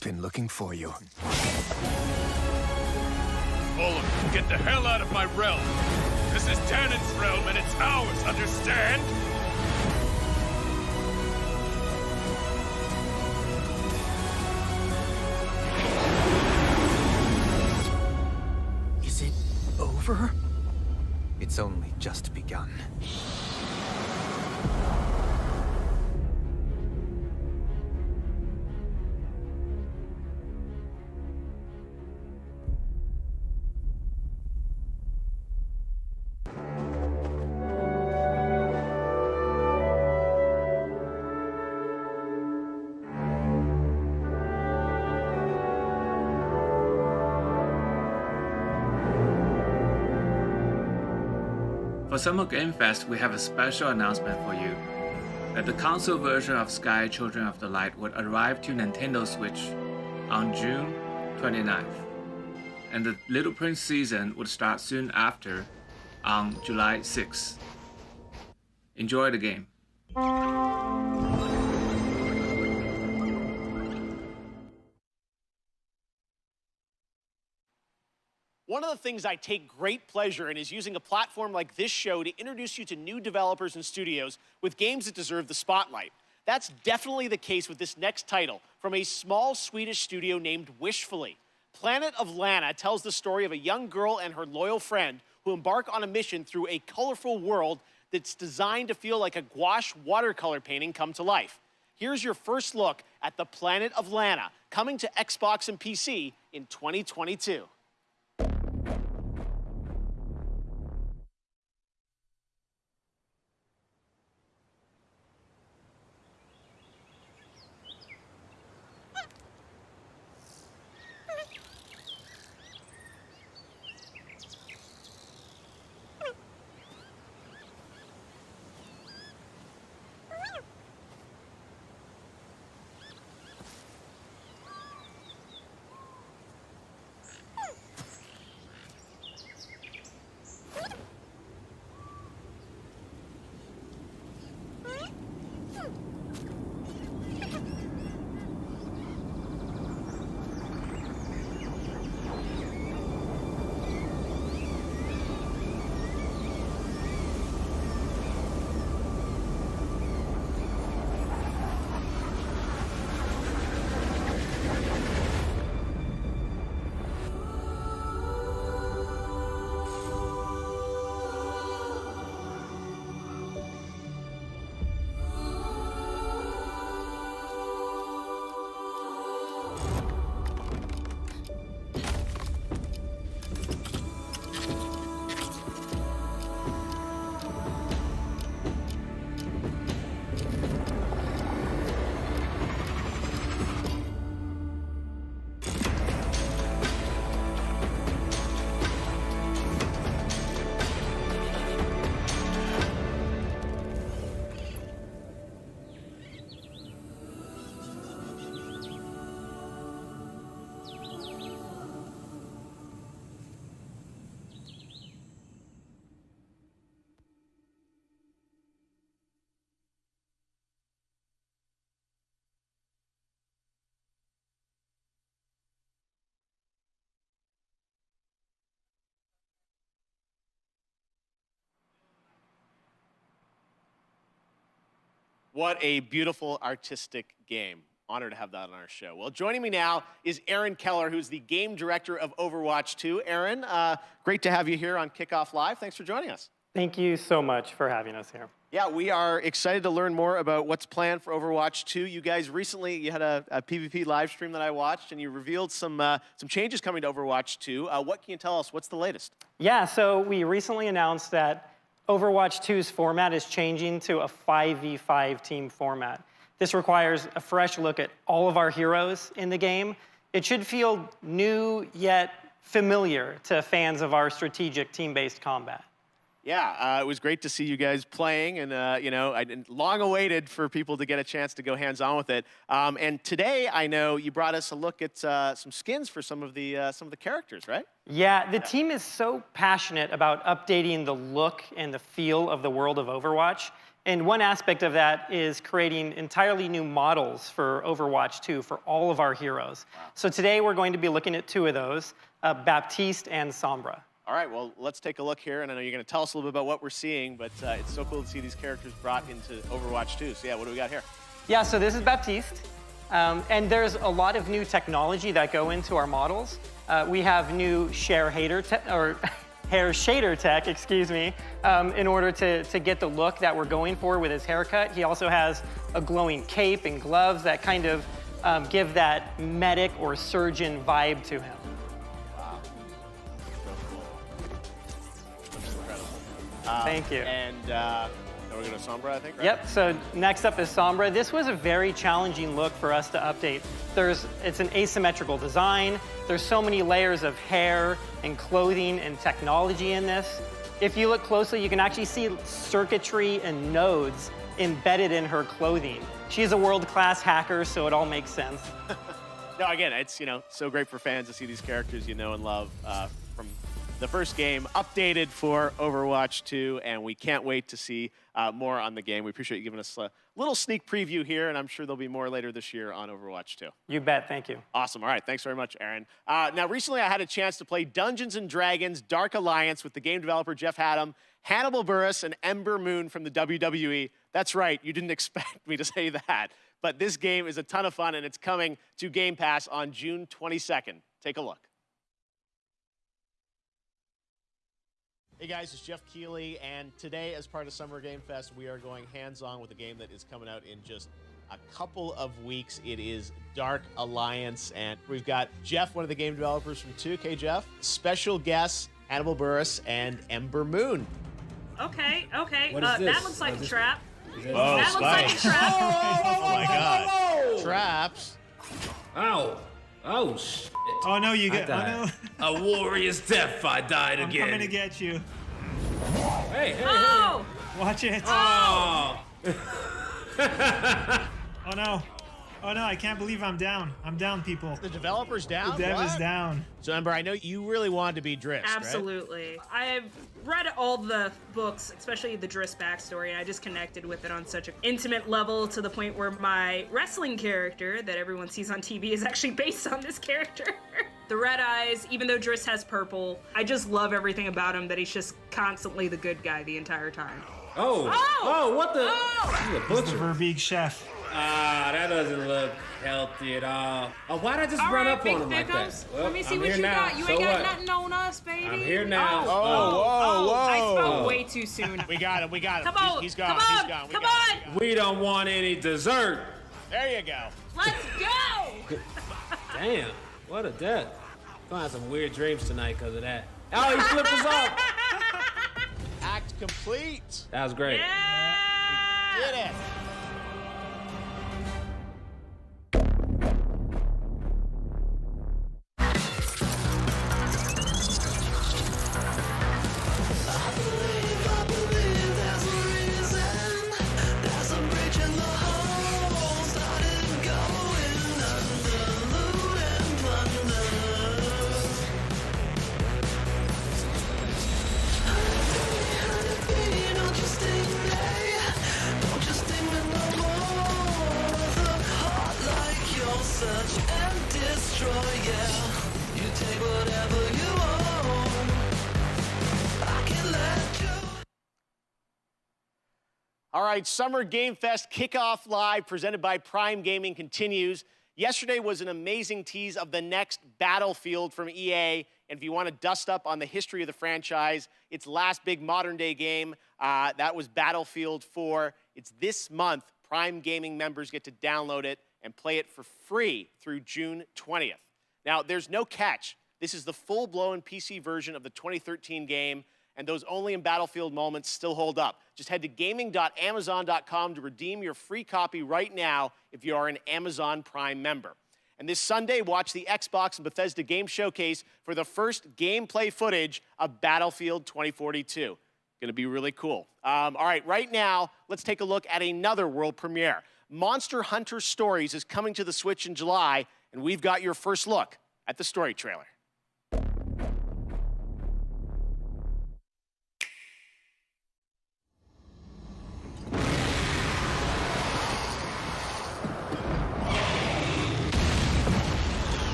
R: Been looking for you.
T: All of you, get the hell out of my realm! This is Danon's realm and it's ours, understand?
U: Is it over? It's only just begun.
O: For Summer Game Fest, we have a special announcement for you. That the console version of Sky Children of the Light would arrive to Nintendo Switch on June 29th. And the Little Prince season would start soon after on July 6th. Enjoy the game.
A: One of the things I take great pleasure in is using a platform like this show to introduce you to new developers and studios with games that deserve the spotlight. That's definitely the case with this next title from a small Swedish studio named Wishfully. Plant of Lana tells the story of a young girl and her loyal friend who embark on a mission through a colorful world that's designed to feel like a gouache watercolor painting come to life. here's your first look at the Planet of Lana, coming to Xbox and PC in 2022. What a beautiful artistic game. Honored to have that on our show. Well, joining me now is Aaron Keller, who's the game director of Overwatch 2. Aaron, great to have you here on Kickoff Live. Thanks for joining us.
J: Thank you so much for having us here.
A: Yeah, we are excited to learn more about what's planned for Overwatch 2. You guys recently, you had a PvP live stream that I watched, and you revealed some changes coming to Overwatch 2. What can you tell us? What's the latest?
J: Yeah, so we recently announced that Overwatch 2's format is changing to a 5v5 team format. This requires a fresh look at all of our heroes in the game. It should feel new yet familiar to fans of our strategic team-based combat.
A: Yeah, it was great to see you guys playing, and I long awaited for people to get a chance to go hands-on with it. And today, I know you brought us a look at some skins for some of the characters, right?
J: Yeah, the team is so passionate about updating the look and the feel of the world of Overwatch. And one aspect of that is creating entirely new models for Overwatch 2 for all of our heroes. Wow. So today, we're going to be looking at two of those, Baptiste and Sombra.
A: All right, well, let's take a look here, and I know you're going to tell us a little bit about what we're seeing, but it's so cool to see these characters brought into Overwatch 2. So yeah, what do we got here?
J: Yeah, so this is Baptiste, and there's a lot of new technology that go into our models. We have new hair shader tech, excuse me, in order to get the look that we're going for with his haircut. He also has a glowing cape and gloves that kind of give that medic or surgeon vibe to him. Thank you.
A: And we're going to Sombra, I think, right?
J: Yep, so next up is Sombra. This was a very challenging look for us to update. It's an asymmetrical design. There's so many layers of hair and clothing and technology in this. If you look closely, you can actually see circuitry and nodes embedded in her clothing. She's a world-class hacker, so it all makes sense.
A: No, again, it's so great for fans to see these characters you know and love from the first game updated for Overwatch 2, and we can't wait to see more on the game. We appreciate you giving us a little sneak preview here, and I'm sure there'll be more later this year on Overwatch 2.
J: You bet, thank you.
A: Awesome, all right, thanks very much, Aaron. Now, recently I had a chance to play Dungeons & Dragons Dark Alliance with the game developer Geoff Haddam, Hannibal Buress, and Ember Moon from the WWE. That's right, you didn't expect me to say that, but this game is a ton of fun, and it's coming to Game Pass on June 22nd. Take a look. Hey guys, it's Jeff Keighley, and today as part of Summer Game Fest, we are going hands-on with a game that is coming out in just a couple of weeks. It is Dark Alliance, and we've got Geoff, one of the game developers from 2. Okay, Geoff. Special guests, Hannibal Buress and Ember Moon.
H: Okay.
K: That
H: looks like a trap.
A: Oh,
H: that looks like a trap.
A: Oh my God. Traps.
K: Ow. Oh, shit.
L: Oh, no, you get... Oh, no.
K: A warrior's death, I died again.
L: I'm coming to get you.
K: Hey.
L: Watch it.
K: Oh.
L: Oh, no. Oh, no, I can't believe I'm down. I'm down, people.
A: The developer's down?
L: The dev is down.
A: So, Ember, I know you really wanted to be Driss,
H: Absolutely.
A: Right?
H: I've read all the books, especially the Driss backstory, and I just connected with it on such an intimate level to the point where my wrestling character that everyone sees on TV is actually based on this character. The red eyes, even though Driss has purple, I just love everything about him, that he's just constantly the good guy the entire time.
K: Oh, what the? He's a butcher.
L: He's the Verbeek chef.
K: That doesn't look healthy at all. Oh, why'd I just run up on him like that? Well,
H: Let me see
K: I'm
H: what
K: here
H: you
K: now.
H: got. You
K: So
H: ain't got
K: what?
H: nothing on us, baby.
K: I'm here now.
A: Whoa.
H: I spoke way too soon.
A: We got him.
H: Come on.
A: He's gone.
H: Come on.
K: We don't want any dessert.
A: There you go.
H: Let's go.
K: Damn, what a death. Gonna have some weird dreams tonight because of that. Oh, he flipped us off.
A: Act complete.
K: That was great.
A: Did it. All right, Summer Game Fest Kickoff Live presented by Prime Gaming continues. Yesterday was an amazing tease of the next Battlefield from EA. And if you want to dust up on the history of the franchise, its last big modern day game, that was Battlefield 4. It's this month. Prime Gaming members get to download it and play it for free through June 20th. Now, there's no catch. This is the full-blown PC version of the 2013 game, and those only in Battlefield moments still hold up. Just head to gaming.amazon.com to redeem your free copy right now if you are an Amazon Prime member. And this Sunday, watch the Xbox and Bethesda Game Showcase for the first gameplay footage of Battlefield 2042. Gonna be really cool. All right, right now, let's take a look at another world premiere. Monster Hunter Stories is coming to the Switch in July, and we've got your first look at the story trailer.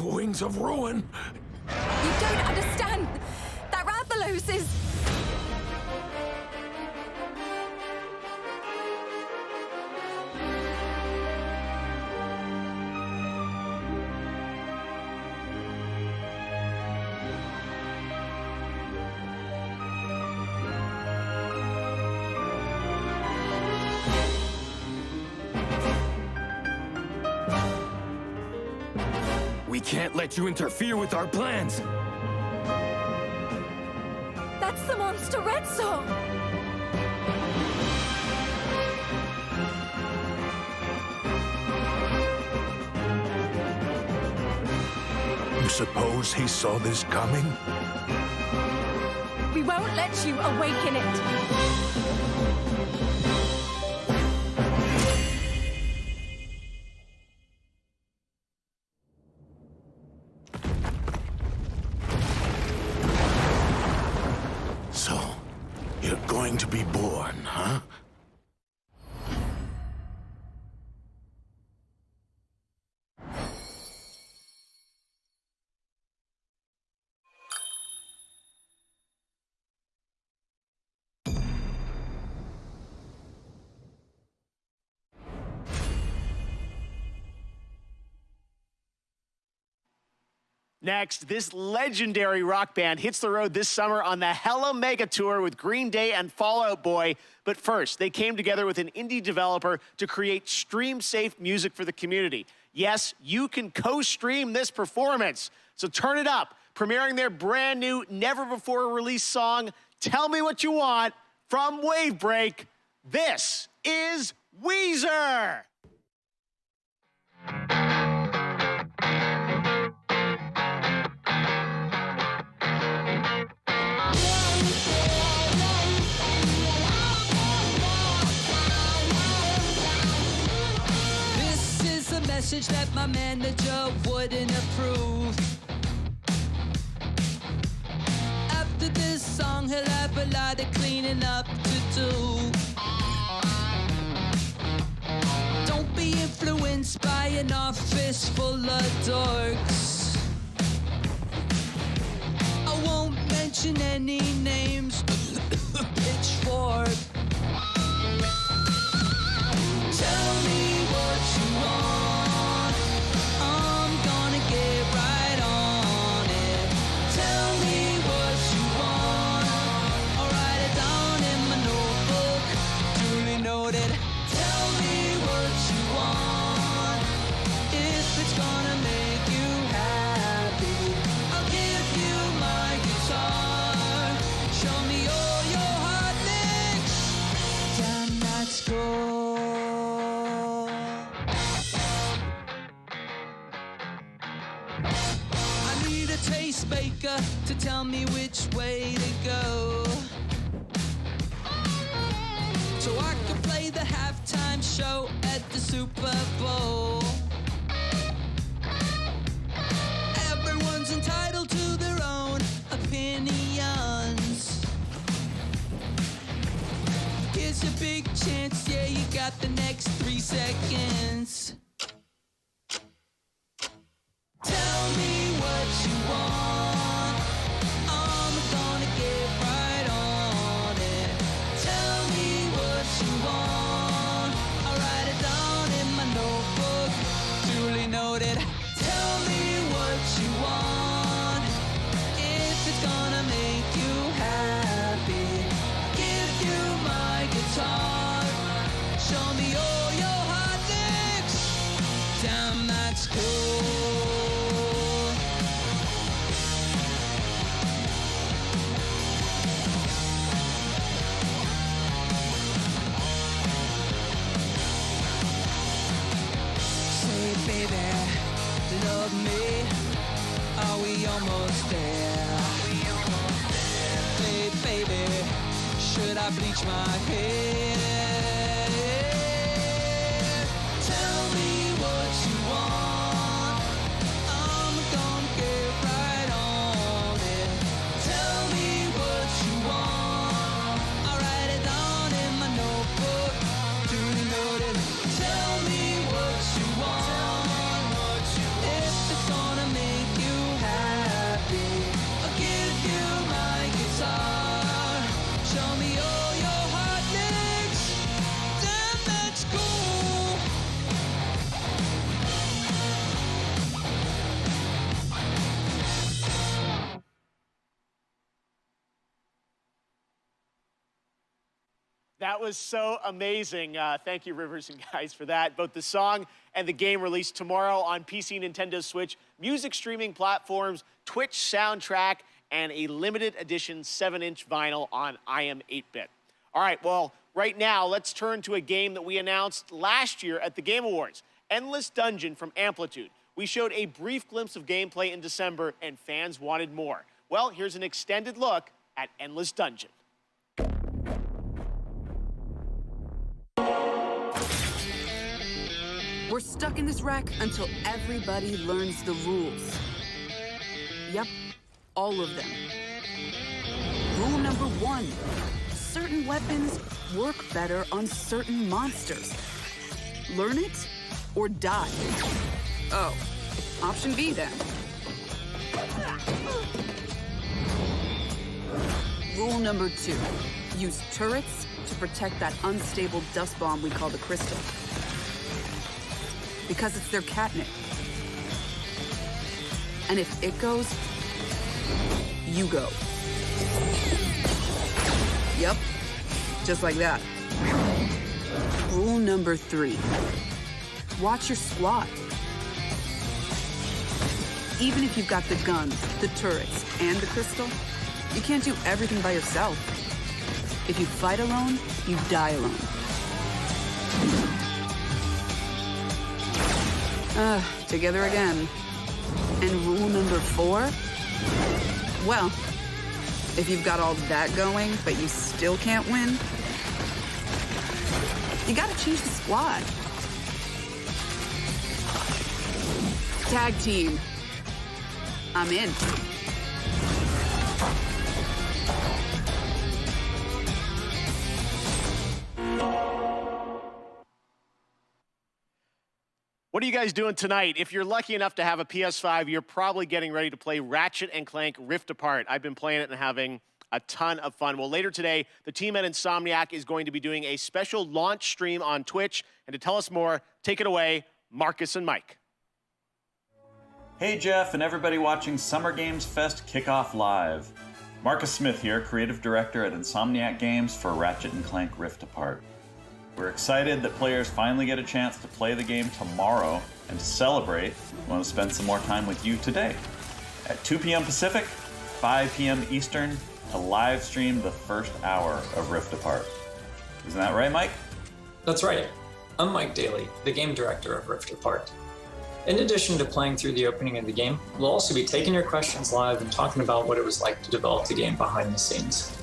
R: Wings of ruin.
N: You don't understand. That Rathalos is...
R: We can't let you interfere with our plans.
N: That's the monster Red Song.
B: You suppose he saw this coming?
N: We won't let you awaken it.
B: To be born, huh?
A: Next, this legendary rock band hits the road this summer on the Hella Mega Tour with Green Day and Fall Out Boy. But first, they came together with an indie developer to create stream-safe music for the community. Yes, you can co-stream this performance. So turn it up, premiering their brand new, never-before-released song, Tell Me What You Want, from Wavebreak. This is Weezer.
E: Message that my manager wouldn't approve. After this song, he'll have a lot of cleaning up to do. Don't be influenced by an office full of dorks. I won't mention any names. Pitchfork. Tell me what you want. Baker to tell me which way to go, so I can play the halftime show at the Super Bowl. Everyone's entitled to their own opinions. Here's your big chance, yeah, you got the next 3 seconds. Tell me what you want. Bleach my hair. Tell me what you want. I'm gonna get right on it. Tell me what you want. I'll write it down in my notebook. Duly noted. Tell me what you want. If it's gonna make you happy, I'll give you my guitar. Show me all your hot licks. Damn, that's cool.
A: That was so amazing. Thank you, Rivers and guys, for that. Both the song and the game released tomorrow on PC, Nintendo Switch, music streaming platforms, Twitch soundtrack, and a limited edition 7-inch vinyl on IM 8-bit. All right, well, right now, let's turn to a game that we announced last year at the Game Awards, Endless Dungeon from Amplitude. We showed a brief glimpse of gameplay in December, and fans wanted more. Well, here's an extended look at Endless Dungeon.
P: We're stuck in this wreck until everybody learns the rules. Yep, all of them. Rule number 1, certain weapons work better on certain monsters. Learn it or die. Oh, option B then. Rule number 2, use turrets to protect that unstable dust bomb we call the crystal. Because it's their catnip. And if it goes, you go. Yep, just like that. Rule number 3. Watch your squad. Even if you've got the guns, the turrets, and the crystal, you can't do everything by yourself. If you fight alone, you die alone. Together again. And rule number 4? Well, if you've got all that going, but you still can't win, you gotta change the squad. Tag team. I'm in.
A: What are you guys doing tonight? If you're lucky enough to have a PS5, you're probably getting ready to play Ratchet & Clank Rift Apart. I've been playing it and having a ton of fun. Well, later today, the team at Insomniac is going to be doing a special launch stream on Twitch. And to tell us more, take it away, Marcus and Mike.
Q: Hey Jeff and everybody watching Summer Games Fest Kickoff Live. Marcus Smith here, Creative Director at Insomniac Games for Ratchet & Clank Rift Apart. We're excited that players finally get a chance to play the game tomorrow, and to celebrate, we want to spend some more time with you today. At 2 p.m. Pacific, 5 p.m. Eastern, to live stream the first hour of Rift Apart. Isn't that right, Mike?
S: That's right. I'm Mike Daly, the game director of Rift Apart. In addition to playing through the opening of the game, we'll also be taking your questions live and talking about what it was like to develop the game behind the scenes.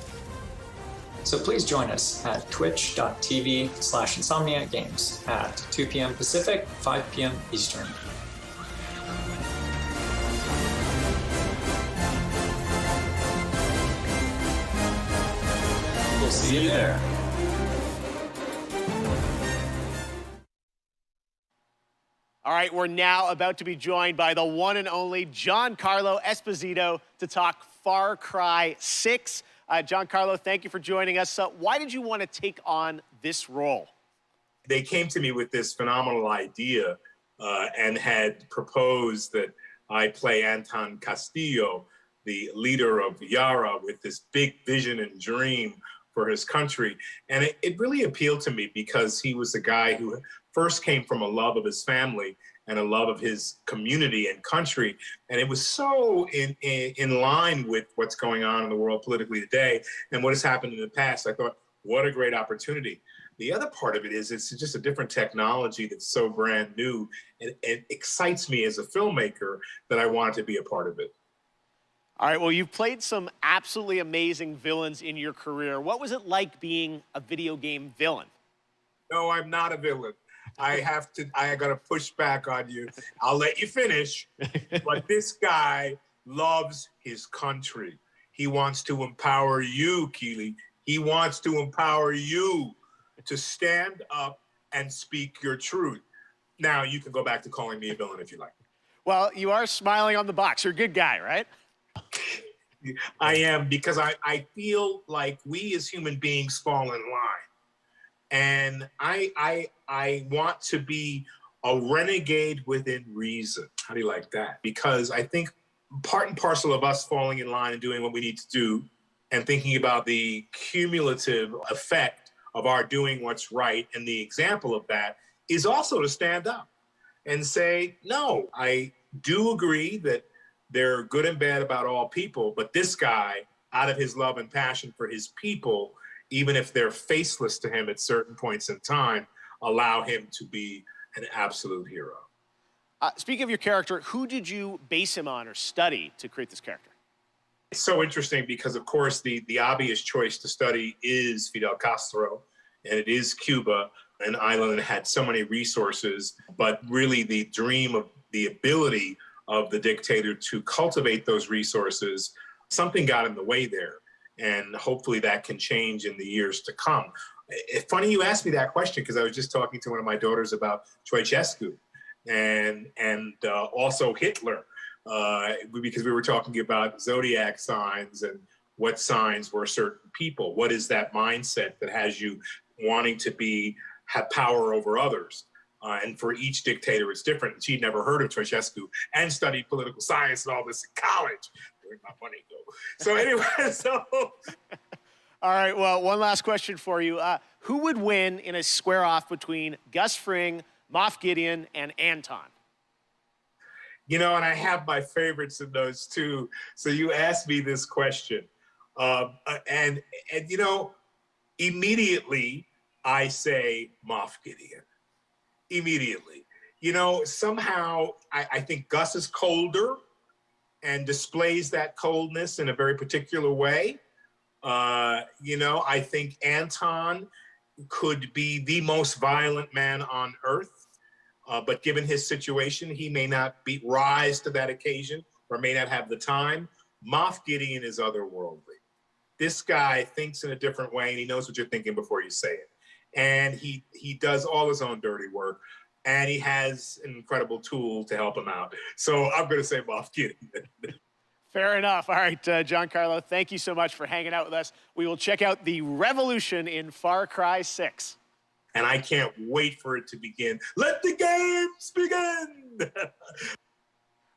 S: So please join us at twitch.tv/InsomniacGames at 2 p.m. Pacific, 5 p.m. Eastern. We'll see you there.
A: All right, we're now about to be joined by the one and only Giancarlo Esposito to talk Far Cry 6. Giancarlo, thank you for joining us. Why did you want to take on this role?
V: They came to me with this phenomenal idea and had proposed that I play Anton Castillo, the leader of Yara, with this big vision and dream for his country. And it really appealed to me because he was a guy who first came from a love of his family and a love of his community and country. And it was so in line with what's going on in the world politically today and what has happened in the past. I thought, what a great opportunity. The other part of it is it's just a different technology that's so brand new. And it excites me as a filmmaker that I wanted to be a part of it.
A: All right, well, you've played some absolutely amazing villains in your career. What was it like being a video game villain?
V: No, I'm not a villain. I got to push back on you. I'll let you finish. But this guy loves his country. He wants to empower you, Keely. He wants to empower you to stand up and speak your truth. Now, you can go back to calling me a villain if you like.
A: Well, you are smiling on the box. You're a good guy, right?
V: I am, because I feel like we as human beings fall in line. And I want to be a renegade within reason. How do you like that? Because I think part and parcel of us falling in line and doing what we need to do and thinking about the cumulative effect of our doing what's right, and the example of that is also to stand up and say, no, I do agree that they're good and bad about all people, but this guy, out of his love and passion for his people, even if they're faceless to him at certain points in time, allow him to be an absolute hero.
A: Speaking of your character, who did you base him on or study to create this character?
V: It's so interesting because, of course, the obvious choice to study is Fidel Castro, and it is Cuba, an island that had so many resources, but really the dream of the ability of the dictator to cultivate those resources, something got in the way there. And hopefully that can change in the years to come. It's funny you asked me that question because I was just talking to one of my daughters about Ceausescu and also Hitler, because we were talking about zodiac signs and what signs were certain people. What is that mindset that has you wanting to have power over others? And for each dictator, it's different. She'd never heard of Ceausescu and studied political science and all this in college. Where'd my money go? So anyway, so...
A: All right, well, one last question for you. Who would win in a square-off between Gus Fring, Moff Gideon, and Anton?
V: You know, and I have my favorites in those too. So you asked me this question. And you know, immediately I say Moff Gideon. Immediately. You know, somehow I think Gus is colder and displays that coldness in a very particular way. You know, I think Anton could be the most violent man on earth. But given his situation, he may not rise to that occasion or may not have the time. Moff Gideon is otherworldly. This guy thinks in a different way, and he knows what you're thinking before you say it. And he does all his own dirty work, and he has an incredible tool to help him out. So I'm going to say Moff Gideon.
A: Fair enough. All right, Giancarlo, thank you so much for hanging out with us. We will check out the revolution in Far Cry 6.
V: And I can't wait for it to begin. Let the games begin!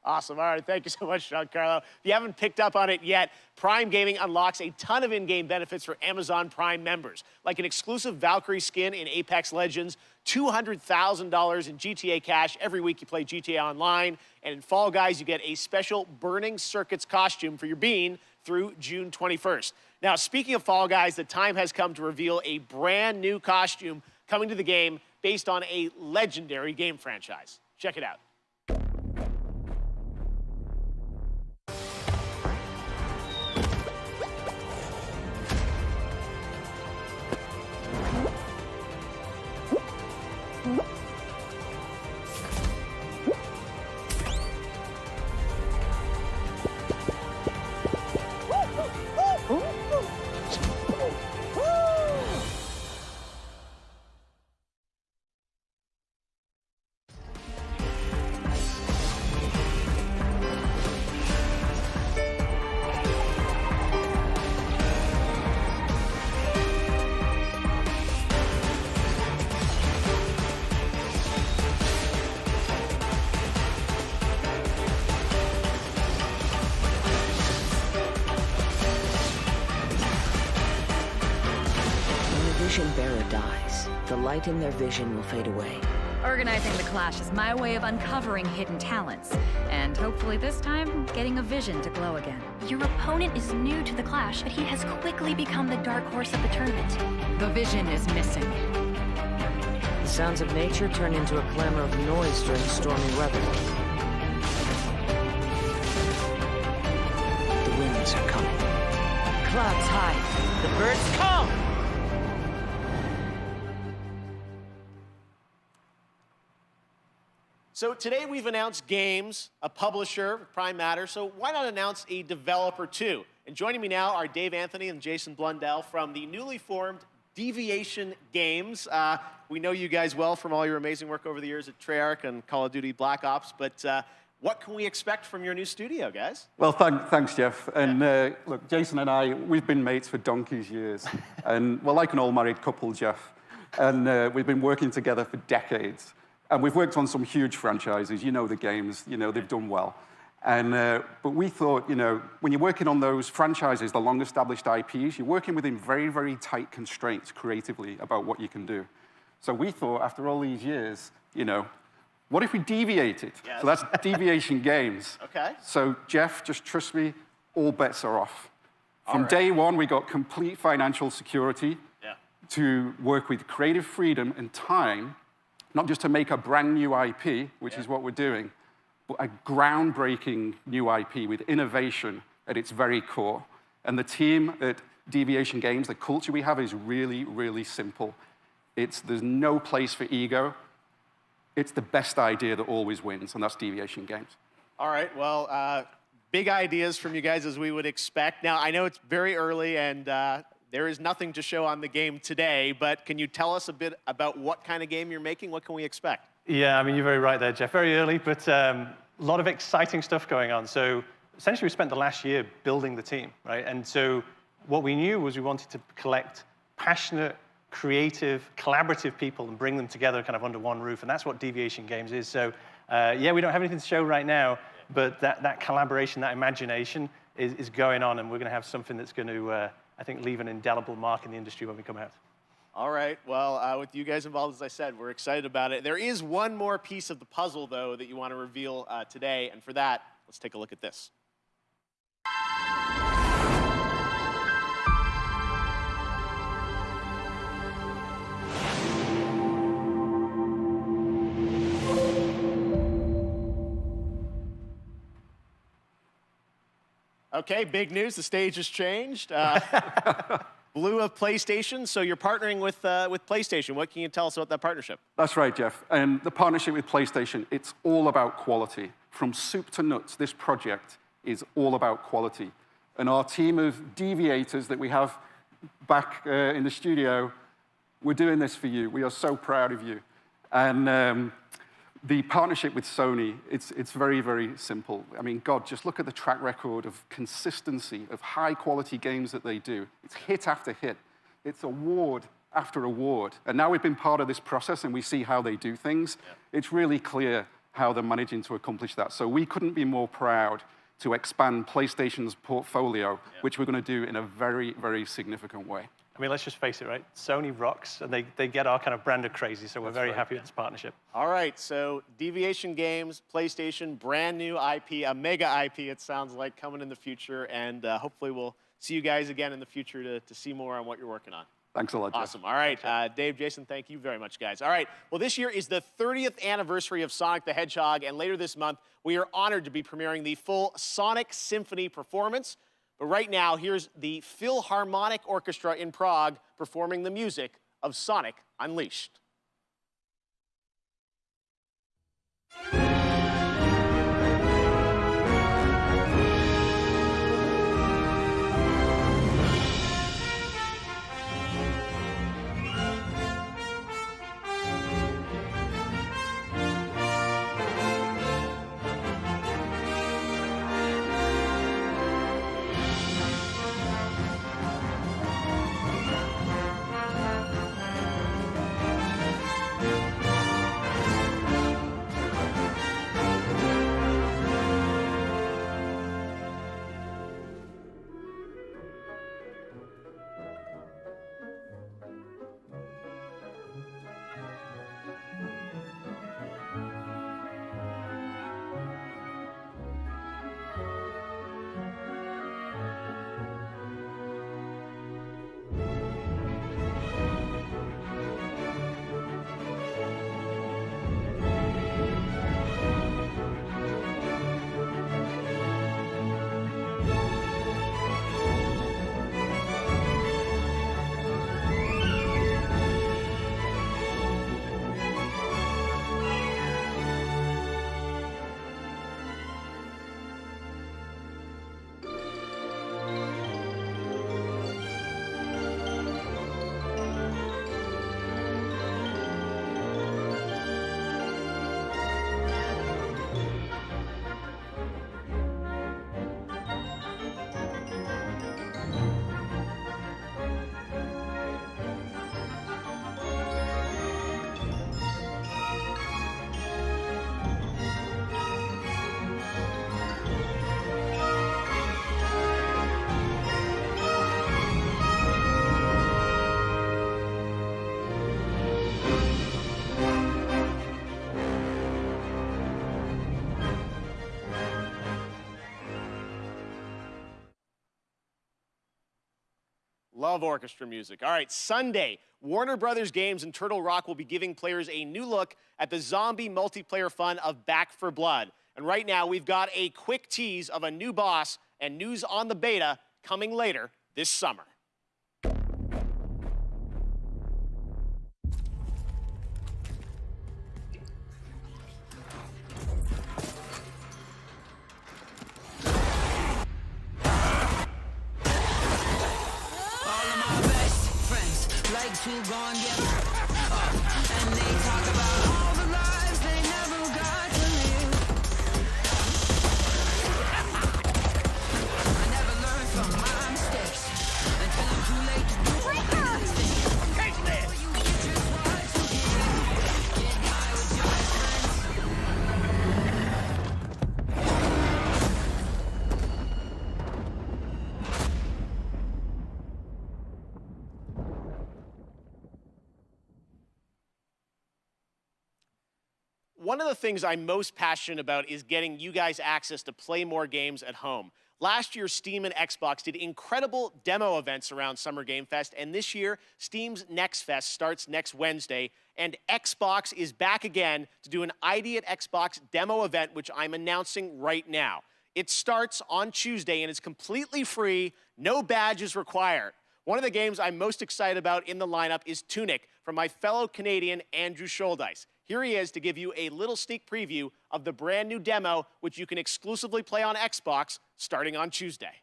A: Awesome. All right, thank you so much, Giancarlo. If you haven't picked up on it yet, Prime Gaming unlocks a ton of in-game benefits for Amazon Prime members, like an exclusive Valkyrie skin in Apex Legends, $200,000 in GTA cash every week you play GTA Online, and in Fall Guys, you get a special Burning Circuits costume for your bean through June 21st. Now, speaking of Fall Guys, the time has come to reveal a brand new costume coming to the game based on a legendary game franchise. Check it out.
C: Bearer dies, the light in their vision will fade away.
F: Organizing the clash is my way of uncovering hidden talents, and hopefully this time, getting a vision to glow again.
W: Your opponent is new to the clash, but he has quickly become the dark horse of the tournament.
F: The vision is missing.
C: The sounds of nature turn into a clamor of noise during stormy weather. The winds are coming. Clouds high. The birds come!
A: So today we've announced games, a publisher, Prime Matter, so why not announce a developer too? And joining me now are Dave Anthony and Jason Blundell from the newly formed Deviation Games. We know you guys well from all your amazing work over the years at Treyarch and Call of Duty Black Ops, but what can we expect from your new studio, guys?
X: Well, thanks, Geoff. And look, Jason and I, we've been mates for donkey's years. And we're like an all-married couple, Geoff. And we've been working together for decades. And we've worked on some huge franchises. You know the games. You know, they've done well. And, but we thought, you know, when you're working on those franchises, the long-established IPs, you're working within very, very tight constraints creatively about what you can do. So we thought, after all these years, you know, what if we deviated? Yes. So that's Deviation Games.
A: Okay.
X: So, Geoff, just trust me, all bets are off. From day one, we got complete financial security to work with creative freedom and time, not just to make a brand new IP, which is what we're doing, but a groundbreaking new IP with innovation at its very core. And the team at Deviation Games, the culture we have is really, really simple. There's no place for ego. It's the best idea that always wins, and that's Deviation Games.
A: All right, well, big ideas from you guys as we would expect. Now, I know it's very early, and there is nothing to show on the game today, but can you tell us a bit about what kind of game you're making? What can we expect?
Y: Yeah, I mean, you're very right there, Geoff. Very early, but a lot of exciting stuff going on. So essentially, we spent the last year building the team, right? And so what we knew was we wanted to collect passionate, creative, collaborative people and bring them together kind of under one roof. And that's what Deviation Games is. So yeah, we don't have anything to show right now, but that collaboration, that imagination is going on, and we're going to have something that's going to, I think, leave an indelible mark in the industry when we come out.
A: All right. Well, with you guys involved, as I said, we're excited about it. There is one more piece of the puzzle, though, that you want to reveal today. And for that, let's take a look at this. Okay, big news. The stage has changed. Blue of PlayStation, so you're partnering with PlayStation. What can you tell us about that partnership?
X: That's right, Geoff. And the partnership with PlayStation, it's all about quality. From soup to nuts, this project is all about quality. And our team of deviators that we have back in the studio, we're doing this for you. We are so proud of you. And the partnership with Sony, it's very, very simple. I mean, God, just look at the track record of consistency, of high-quality games that they do. It's hit after hit. It's award after award. And now we've been part of this process, and we see how they do things. Yeah. It's really clear how they're managing to accomplish that. So we couldn't be more proud to expand PlayStation's portfolio, which we're going to do in a very, very significant way.
Y: I mean, let's just face it, right? Sony rocks, and they get our kind of brand of crazy, so we're very happy with this partnership.
A: All right, so Deviation Games, PlayStation, brand new IP, a mega IP, it sounds like, coming in the future, and hopefully we'll see you guys again in the future to see more on what you're working on.
X: Thanks a lot, Geoff.
A: Awesome. All right, Dave, Jason, thank you very much, guys. All right, well, this year is the 30th anniversary of Sonic the Hedgehog, and later this month, we are honored to be premiering the full Sonic Symphony performance. But right now, here's the Philharmonic Orchestra in Prague performing the music of Sonic Unleashed. Love orchestra music. All right, Sunday, Warner Brothers Games and Turtle Rock will be giving players a new look at the zombie multiplayer fun of Back 4 Blood. And right now, we've got a quick tease of a new boss and news on the beta coming later this summer.
E: Who gone get and they talk about all the lives they never got to live. I never learned from my mistakes until I'm too late to do anything. Catch this!
A: one of the things I'm most passionate about is getting you guys access to play more games at home. Last year, Steam and Xbox did incredible demo events around Summer Game Fest, and this year, Steam's Next Fest starts next Wednesday, and Xbox is back again to do an ID at Xbox demo event, which I'm announcing right now. It starts on Tuesday, and it's completely free, no badges required. One of the games I'm most excited about in the lineup is Tunic from my fellow Canadian Andrew Scholdice. Here he is to give you a little sneak preview of the brand new demo, which you can exclusively play on Xbox starting on Tuesday.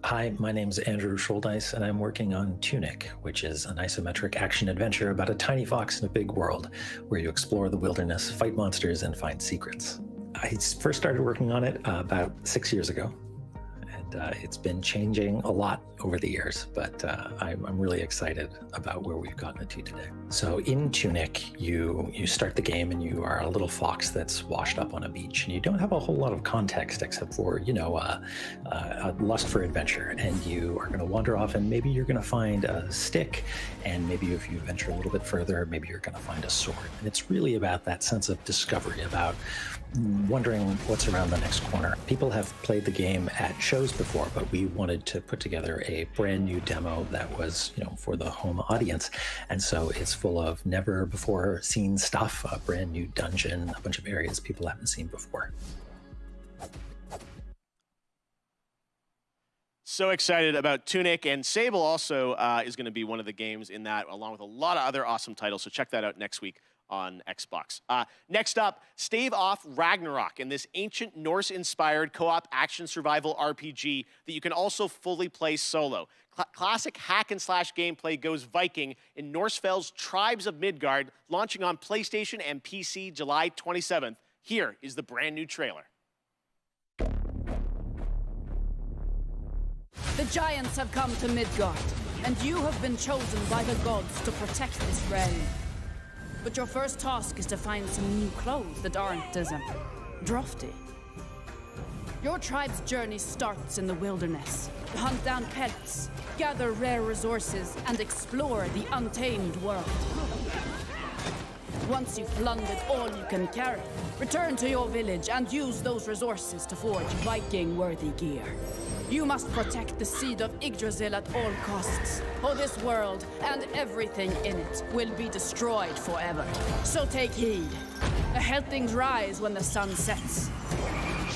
D: Hi, my name's Andrew Scholdice, and I'm working on Tunic, which is an isometric action-adventure about a tiny fox in a big world, where you explore the wilderness, fight monsters, and find secrets. I first started working on it about 6 years ago. It's been changing a lot over the years, but I'm really excited about where we've gotten it to today. So in Tunic, you start the game and you are a little fox that's washed up on a beach, and you don't have a whole lot of context except for, a lust for adventure. And you are going to wander off, and maybe you're going to find a stick, and maybe if you venture a little bit further, maybe you're going to find a sword. And it's really about that sense of discovery, about wondering what's around the next corner. People have played the game at shows before, but we wanted to put together a brand new demo that was, for the home audience. And so it's full of never before seen stuff, a brand new dungeon, a bunch of areas people haven't seen before.
A: So excited about Tunic, and Sable also is going to be one of the games in that, along with a lot of other awesome titles. So check that out next week on Xbox. Next up, Stave Off Ragnarok, and this ancient Norse-inspired co-op action survival RPG that you can also fully play solo. Classic hack-and-slash gameplay goes Viking in Norsefeld's Tribes of Midgard, launching on PlayStation and PC July 27th. Here is the brand new trailer.
N: The giants have come to Midgard, and you have been chosen by the gods to protect this realm. But your first task is to find some new clothes that aren't as drafty. Your tribe's journey starts in the wilderness. Hunt down pelts, gather rare resources, and explore the untamed world. Once you've plundered all you can carry, return to your village and use those resources to forge Viking-worthy gear. You must protect the seed of Yggdrasil at all costs, or this world and everything in it will be destroyed forever. So take heed. The Heltings rise when the sun sets.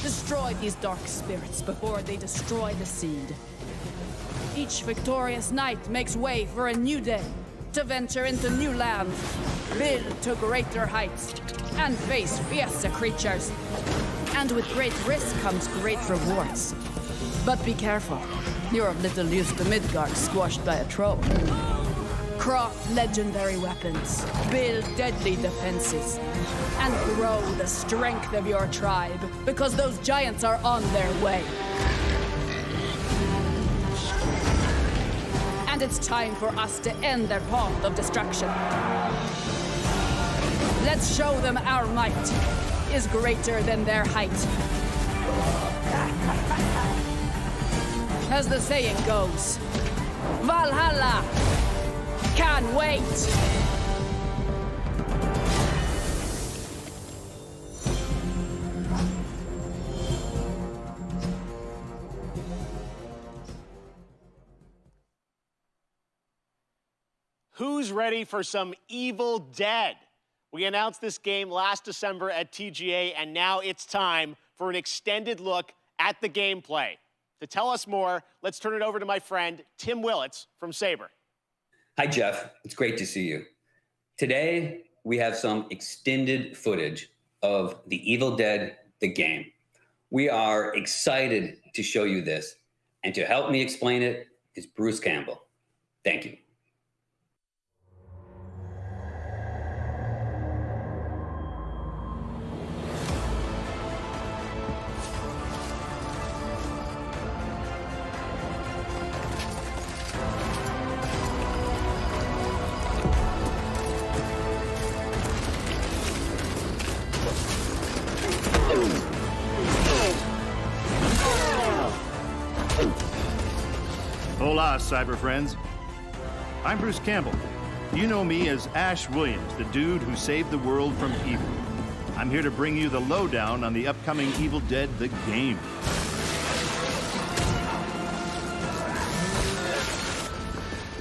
N: Destroy these dark spirits before they destroy the seed. Each victorious knight makes way for a new day, to venture into new lands, build to greater heights, and face fiercer creatures. And with great risk comes great rewards. But be careful. You're of little use to Midgard squashed by a troll. Craft legendary weapons, build deadly defenses, and grow the strength of your tribe, because those giants are on their way. And it's time for us to end their path of destruction. Let's show them our might is greater than their height. As the saying goes, Valhalla can't wait.
A: Who's ready for some Evil Dead? We announced this game last December at TGA, and now it's time for an extended look at the gameplay. To tell us more, let's turn it over to my friend, Tim Willits from Saber.
G: Hi, Geoff. It's great to see you. Today, we have some extended footage of The Evil Dead, the game. We are excited to show you this, and to help me explain it is Bruce Campbell. Thank you.
I: Hola, cyber friends. I'm Bruce Campbell, You know me as Ash Williams, the dude who saved the world from evil. I'm here to bring you the lowdown on the upcoming Evil Dead the game.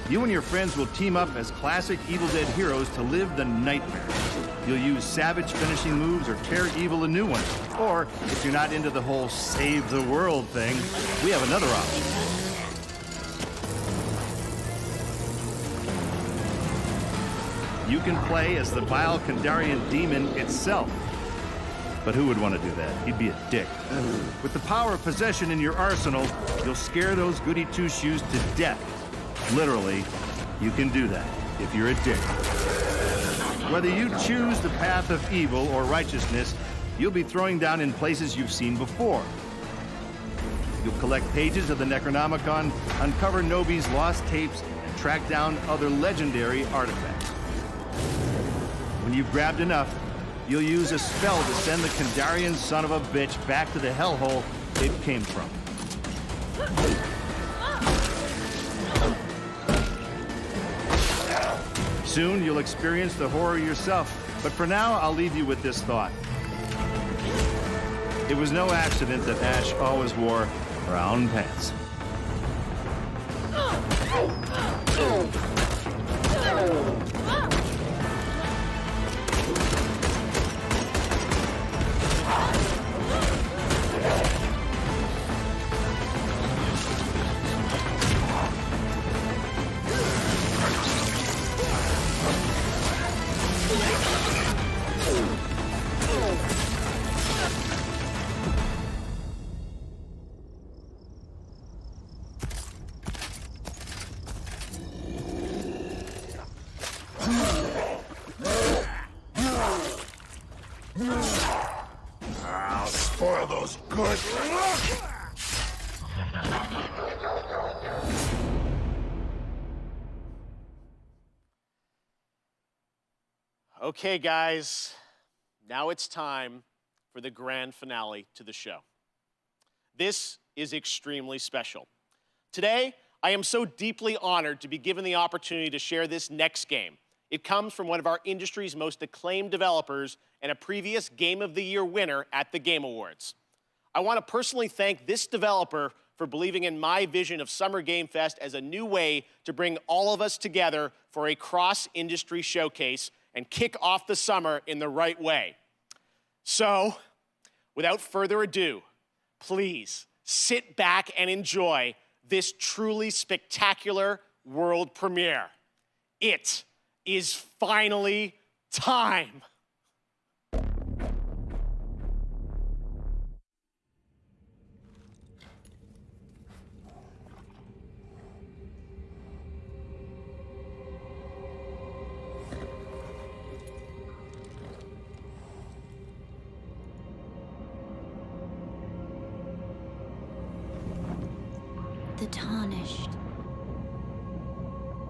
I: You and your friends will team up as classic Evil Dead heroes to live the nightmare. You'll use savage finishing moves or tear evil a new one. Or, if you're not into the whole save the world thing, we have another option. You can play as the vile Kandarian demon itself. But who would want to do that? He'd be a dick. With the power of possession in your arsenal, you'll scare those goody two-shoes to death. Literally, you can do that if you're a dick. Whether you choose the path of evil or righteousness, you'll be throwing down in places you've seen before. You'll collect pages of the Necronomicon, uncover Nobi's lost tapes, and track down other legendary artifacts. When you've grabbed enough, you'll use a spell to send the Kandarian son of a bitch back to the hellhole it came from. Soon you'll experience the horror yourself, but for now I'll leave you with this thought. It was no accident that Ash always wore brown pants.
B: I'll spoil those good.
A: Okay, guys, now it's time for the grand finale to the show. This is extremely special. Today, I am so deeply honored to be given the opportunity to share this next game. It comes from one of our industry's most acclaimed developers and a previous Game of the Year winner at the Game Awards. I want to personally thank this developer for believing in my vision of Summer Game Fest as a new way to bring all of us together for a cross-industry showcase and kick off the summer in the right way. So, without further ado, please sit back and enjoy this truly spectacular world premiere. It is finally time.
W: The tarnished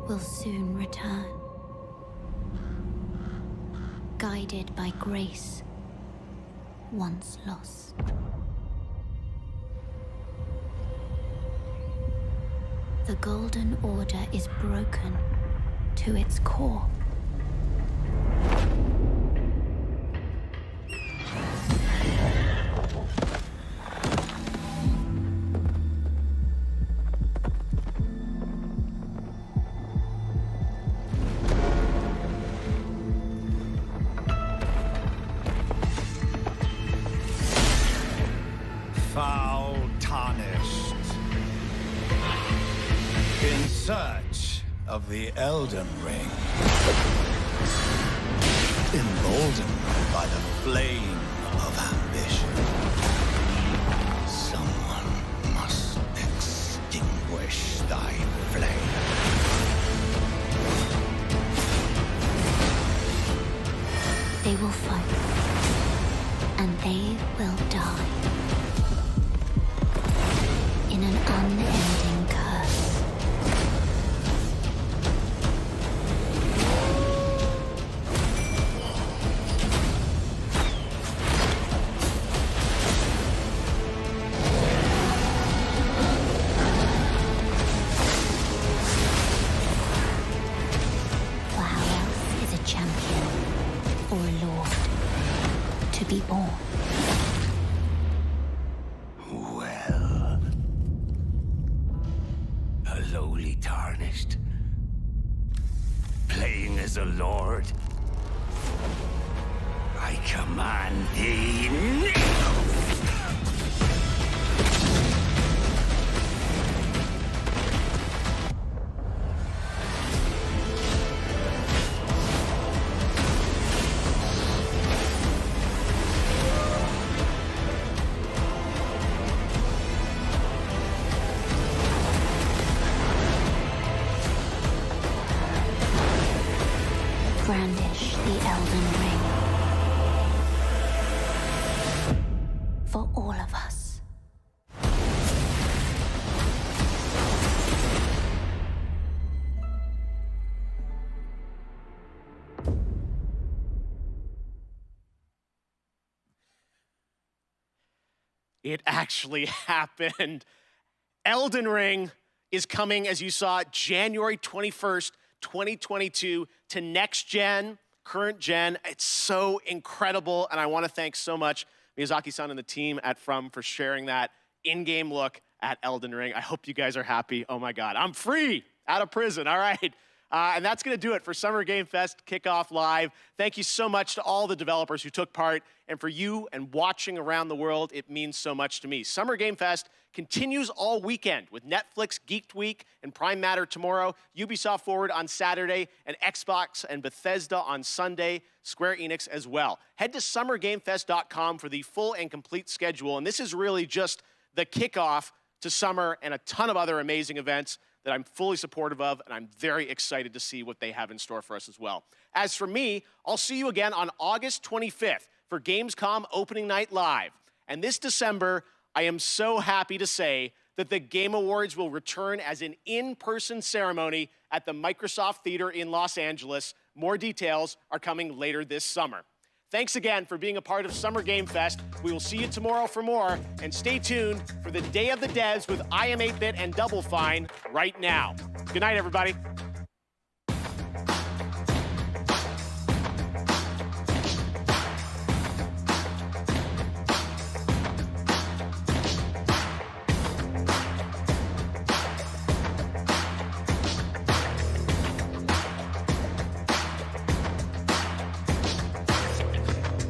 W: will soon return, guided by grace once lost. The Golden Order is broken to its core.
R: Foul tarnished. In search of the Elden Ring. Emboldened by the flame of ambition. Someone must extinguish thy flame.
W: They will fight, and they will die. In an unending curse. reborn.
R: Well, a lowly tarnished, playing as a lord. I command thee now!
W: Brandish the Elden Ring. For all of us.
A: It actually happened. Elden Ring is coming, as you saw, January 21st, 2022 to next gen, current gen. It's so incredible, and I want to thank so much Miyazaki-san and the team at From for sharing that in-game look at Elden Ring. I hope you guys are happy. Oh my God, I'm free out of prison. All right. And that's going to do it for Summer Game Fest Kickoff Live. Thank you so much to all the developers who took part, and for you and watching around the world, it means so much to me. Summer Game Fest continues all weekend with Netflix Geeked Week and Prime Matter tomorrow, Ubisoft Forward on Saturday, and Xbox and Bethesda on Sunday, Square Enix as well. Head to summergamefest.com for the full and complete schedule, and this is really just the kickoff to summer and a ton of other amazing events that I'm fully supportive of, and I'm very excited to see what they have in store for us as well. As for me, I'll see you again on August 25th for Gamescom Opening Night Live. And this December, I am so happy to say that the Game Awards will return as an in-person ceremony at the Microsoft Theater in Los Angeles. More details are coming later this summer. Thanks again for being a part of Summer Game Fest. We will see you tomorrow for more, and stay tuned for the Day of the Devs with I Am 8-Bit and Double Fine right now. Good night, everybody.